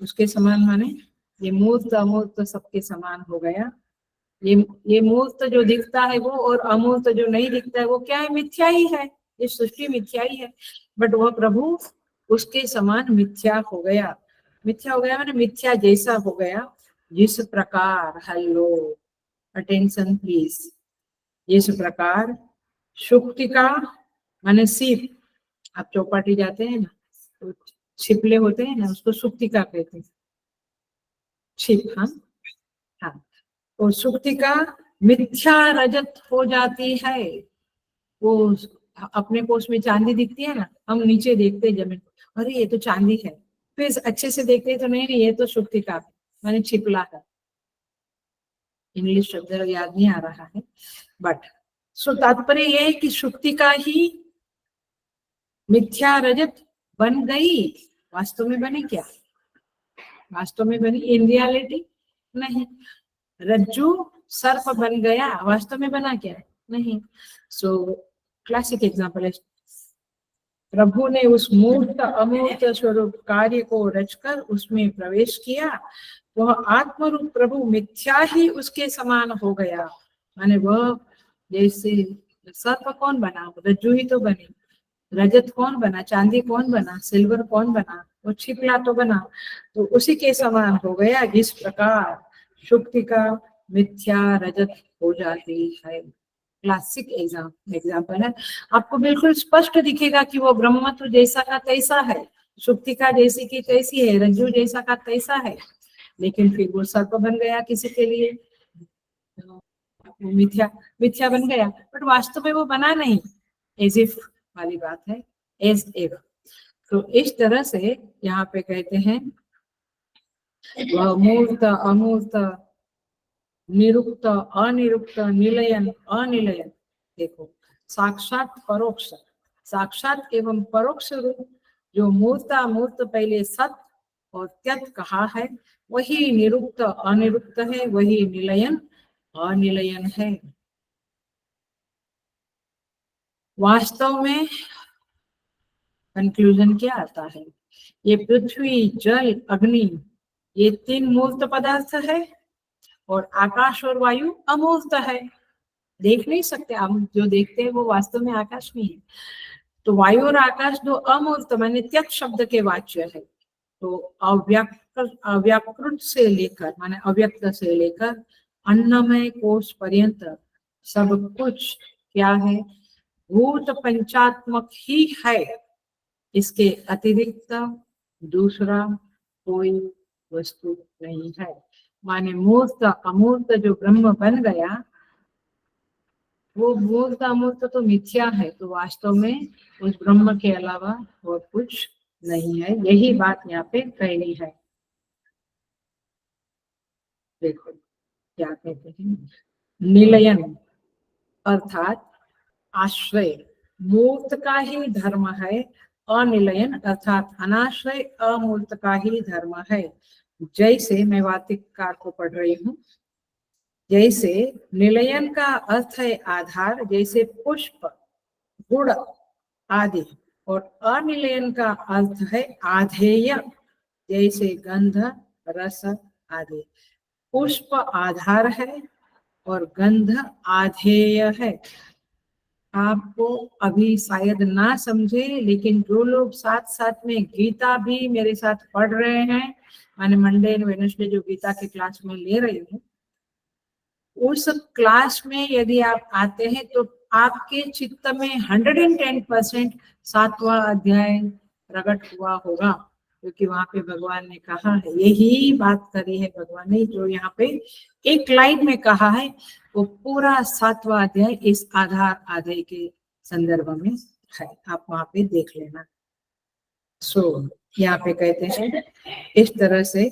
उसके समान माने ये मूर्त अमूर्त सबके समान हो गया। ये मूर्त जो दिखता है वो, और अमूर्त जो नहीं दिखता है वो क्या है? मिथ्या ही है, ये सृष्टि मिथ्या ही है, बट वह प्रभु उसके समान मिथ्या हो गया। मिथ्या हो गया माने मिथ्या जैसा हो गया। जिस प्रकार, हेलो अटेंशन प्लीज, जिस प्रकार शुक्तिका माने सीप, आप चौपाटी जाते हैं ना तो छिपले होते हैं ना, उसको सुक्तिका कहते हैं, छिप। हाँ हाँ, और सुक्तिका मिथ्या रजत हो जाती है। वो अपने कोष में चांदी दिखती है ना, हम नीचे देखते हैं जमीन, अरे ये तो चांदी है, फिर अच्छे से देखते तो नहीं ये तो सुक्तिका माने छिपला है। इंग्लिश शब्द याद नहीं आ रहा है, बट सो तात्पर्य यह है कि सुक्तिका ही मिथ्या रजत बन गई। वास्तव में बने क्या? वास्तव में बनी इन रियलिटी नहीं। रज्जू सर्प बन गया, वास्तव में बना क्या? नहीं। सो क्लासिक एग्जांपल है, प्रभु ने उस मूर्त अमूर्त स्वरूप कार्य को रचकर उसमें प्रवेश किया, वह आत्मरूप प्रभु मिथ्या ही उसके समान हो गया। माने वह जैसे सर्प कौन बना? रज्जू ही तो बनी। रजत कौन बना? चांदी कौन बना? सिल्वर कौन बना? वो छिपला तो बना। तो उसी के समान हो गया जिस प्रकार शुक्ति का मिथ्या रजत हो जाती है। क्लासिक एग्जाम्पल है, आपको बिल्कुल स्पष्ट दिखेगा कि वो ब्रह्मत्व जैसा का तैसा है, शुक्तिका जैसी की तैसी है, रज्जु जैसा का तैसा है, लेकिन फिर वो सर्प बन गया किसी के लिए, मिथ्या मिथ्या बन गया, बट वास्तव में वो बना नहीं। एज इफ वाली बात है, एज इफ। तो इस तरह से यहाँ पे कहते हैं वह मूर्त अमूर्त निरुक्त अनिरुक्त निलयन अनिलयन। देखो, साक्षात परोक्ष, साक्षात एवं परोक्ष रूप जो मूर्त अमूर्त पहले सत और त्यत कहा है, वही निरुक्त अनिरुक्त है, वही निलयन अनिलयन है। वास्तव में कंक्लूजन क्या आता है? ये पृथ्वी जल अग्नि ये तीन मूर्त पदार्थ है, और आकाश और वायु अमूर्त है। देख नहीं सकते, हम जो देखते हैं वो वास्तव में आकाश में है। तो वायु और आकाश दो अमूर्त माने त्यक्त शब्द के वाच्य है। तो अव्याकृत से लेकर माने अव्यक्त से लेकर अन्नमय कोश पर्यंत सब कुछ क्या है, भूत पंचात्मक ही है। इसके अतिरिक्त दूसरा कोई वस्तु नहीं है। माने मूर्त अमूर्त जो ब्रह्म बन गया, वो मूर्त अमूर्त तो मिथ्या है, तो वास्तव में उस ब्रह्म के अलावा और कुछ नहीं है। यही बात यहाँ पे कहनी है। देखो क्या कहते हैं, निलयन अर्थात आश्रय मूर्त का ही धर्म है, अनिलयन अर्थात अनाश्रय अमूर्त का ही धर्म है। जैसे मैं वार्तिककार को पढ़ रही हूँ, जैसे निलयन का अर्थ है आधार, जैसे पुष्प गुण आदि, और अनिलयन का अर्थ है आधेय, जैसे गंध रस आदि। पुष्प आधार है और गंध आधेय है। आपको अभी शायद ना समझे, लेकिन जो लोग साथ साथ में गीता भी मेरे साथ पढ़ रहे हैं, माने मंडे एंड वेडनेसडे जो गीता के क्लास में ले रही हूँ, उस क्लास में यदि आप आते हैं तो आपके चित्त में 110% 7वां अध्याय प्रकट हुआ होगा, क्योंकि वहां पे भगवान ने कहा है, यही बात करी है भगवान ने, जो यहाँ पे एक लाइन में कहा है वो पूरा 7वां अध्याय इस आधार आधेय के संदर्भ में है। आप वहां पे देख लेना। सो यहाँ पे कहते हैं इस तरह से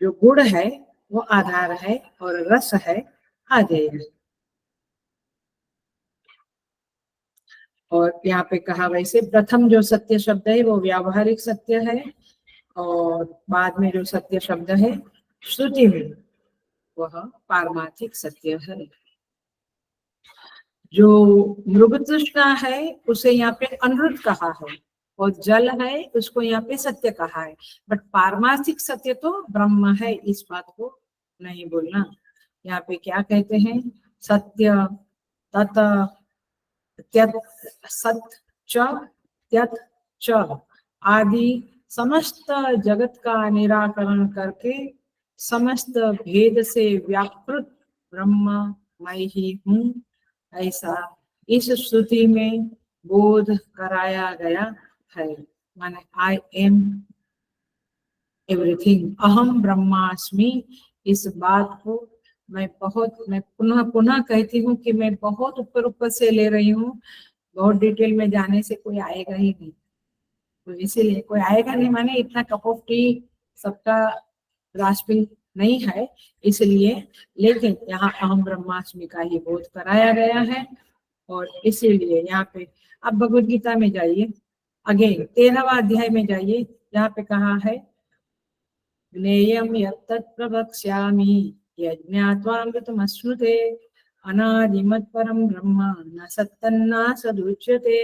जो गुण है वो आधार है और रस है आधेय है। और यहाँ पे कहा वैसे प्रथम जो सत्य शब्द है वो व्यावहारिक सत्य है, और बाद में जो सत्य शब्द है श्रुति में वह पारमार्थिक सत्य है। जो मृग तृष्णा है उसे यहाँ पे अनृत कहा है, और जल है उसको यहाँ पे सत्य कहा है, बट पारमार्थिक सत्य तो ब्रह्म है, इस बात को नहीं बोलना। यहाँ पे क्या कहते हैं, सत्य तत त्यत सत च त्यत च आदि समस्त जगत का निराकरण करके समस्त भेद से व्यापृत ब्रह्म मैं ही हूँ, ऐसा इस श्रुति में बोध कराया गया है। माने आई एम एवरीथिंग, अहम ब्रह्मास्मि। इस बात को मैं पुनः पुनः कहती हूँ कि मैं बहुत ऊपर ऊपर से ले रही हूँ, बहुत डिटेल में जाने से कोई आएगा ही नहीं। तो इसीलिए कोई आएगा नहीं माने इतना कप ऑफ टी सबका ग्रास्पिंग नहीं है, इसलिए। लेकिन यहाँ अहम ब्रह्मास्मि का ही बोध कराया गया है, और इसीलिए यहाँ पे आप भगवद गीता में जाइए, अगेन 13वां अध्याय में जाइए, यहाँ पे कहा है ज्ञेयं यत्तत् प्रवक्ष्यामि यज्ञात्वामृतमश्नुते अनादिमत् परम ब्रह्म न सत्तन्नासदुच्यते।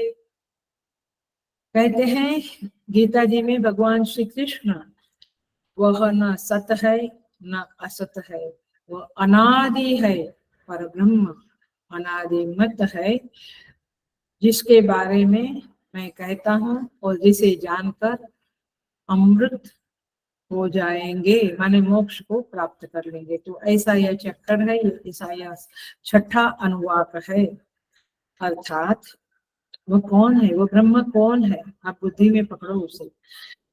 कहते हैं गीता जी में भगवान श्री कृष्ण, वह न सत है न असत है, वह अनादि है, पर ब्रह्म अनादि मत है, जिसके बारे में मैं कहता हूँ और जिसे जानकर अमृत हो जाएंगे, माने मोक्ष को प्राप्त कर लेंगे। तो ऐसा यह चक्कर है, ऐसा यह छठा अनुवाक है। अर्थात वो कौन है, वो ब्रह्म कौन है, आप बुद्धि में पकड़ो उसे,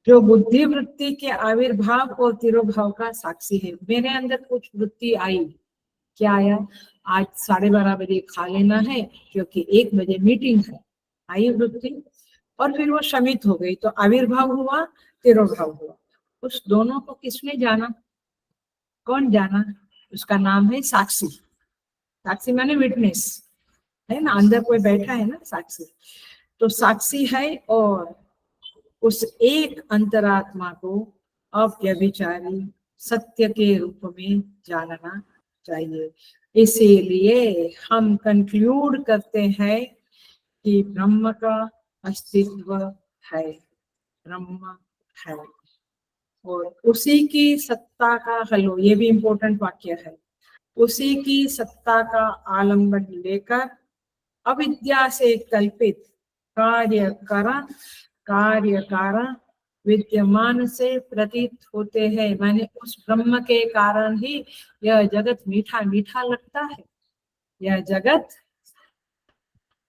जो बुद्धि वृत्ति के आविर्भाव और तिरोभाव का साक्षी है। मेरे अंदर कुछ वृत्ति आई, क्या आया, आज 12:30 बजे खा लेना है क्योंकि 1 बजे मीटिंग है, आई वृत्ति, और फिर वो शमित हो गई, तो आविर्भाव हुआ, तिरोभाव हुआ। उस दोनों को किसने जाना, कौन जाना, उसका नाम है साक्षी। साक्षी माने विटनेस है ना, अंदर कोई बैठा है ना साक्षी, तो साक्षी है, और उस एक अंतरात्मा को अव्यभिचारी सत्य के रूप में जानना चाहिए। इसीलिए हम कंक्लूड करते हैं कि ब्रह्म का अस्तित्व है, ब्रह्म है, और उसी की सत्ता का, हेलो ये भी इम्पोर्टेंट वाक्य है, उसी की सत्ता का आलंबन लेकर अविद्या से कल्पित कार्य कारण विद्यमान से प्रतीत होते हैं, माने उस ब्रह्म के कारण ही यह जगत मीठा मीठा लगता है, यह जगत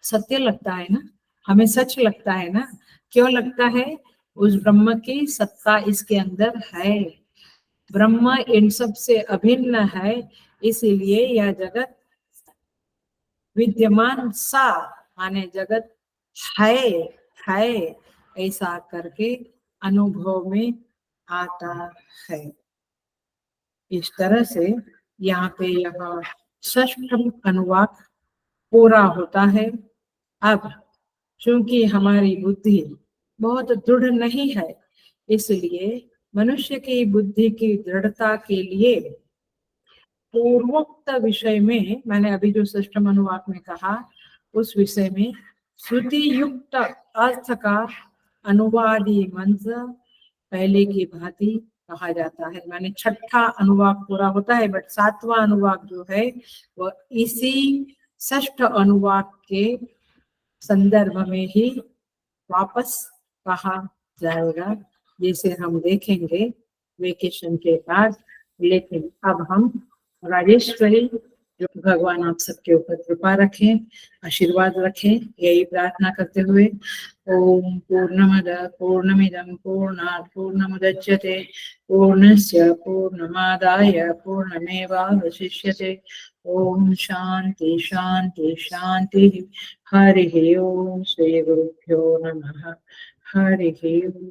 सत्य लगता है ना, हमें सच लगता है ना। क्यों लगता है? उस ब्रह्म की सत्ता इसके अंदर है, ब्रह्म इन सब से अभिन्न है, इसीलिए यह जगत विद्यमान सा माने जगत है ऐसा करके अनुभव में आता है। इस तरह से यहाँ पे यह षष्ठम अनुवाक पूरा होता है। अब चूंकि हमारी बुद्धि बहुत दृढ़ नहीं है, इसलिए मनुष्य की बुद्धि की दृढ़ता के लिए पूर्वोक्त विषय में, मैंने अभी जो षष्ठम अनुवाक में कहा उस विषय में श्रुति युक्त अर्थ का अनुवादी मंत्र पहले की भांति कहा जाता है। माने छठा अनुवाक पूरा होता है, बट सातवां अनुवाक जो है वह इसी षष्ठ अनुवाक के संदर्भ में ही वापस कहा जाएगा, जिसे हम देखेंगे वेकेशन के बाद। लेकिन अब हम राजेश्वरी जो भगवान आप सबके ऊपर कृपा रखें, आशीर्वाद रखें, यही प्रार्थना करते हुए ओम पूर्णमद पूर्णमिदं पूर्णात् पूर्णमुदच्यते पूर्णस्य पूर्णमादाय पूर्णमेवावशिष्यते। ओम शांति शांति शांति। हरि ओम। श्री गुरुभ्यो नमः। हरि ओम।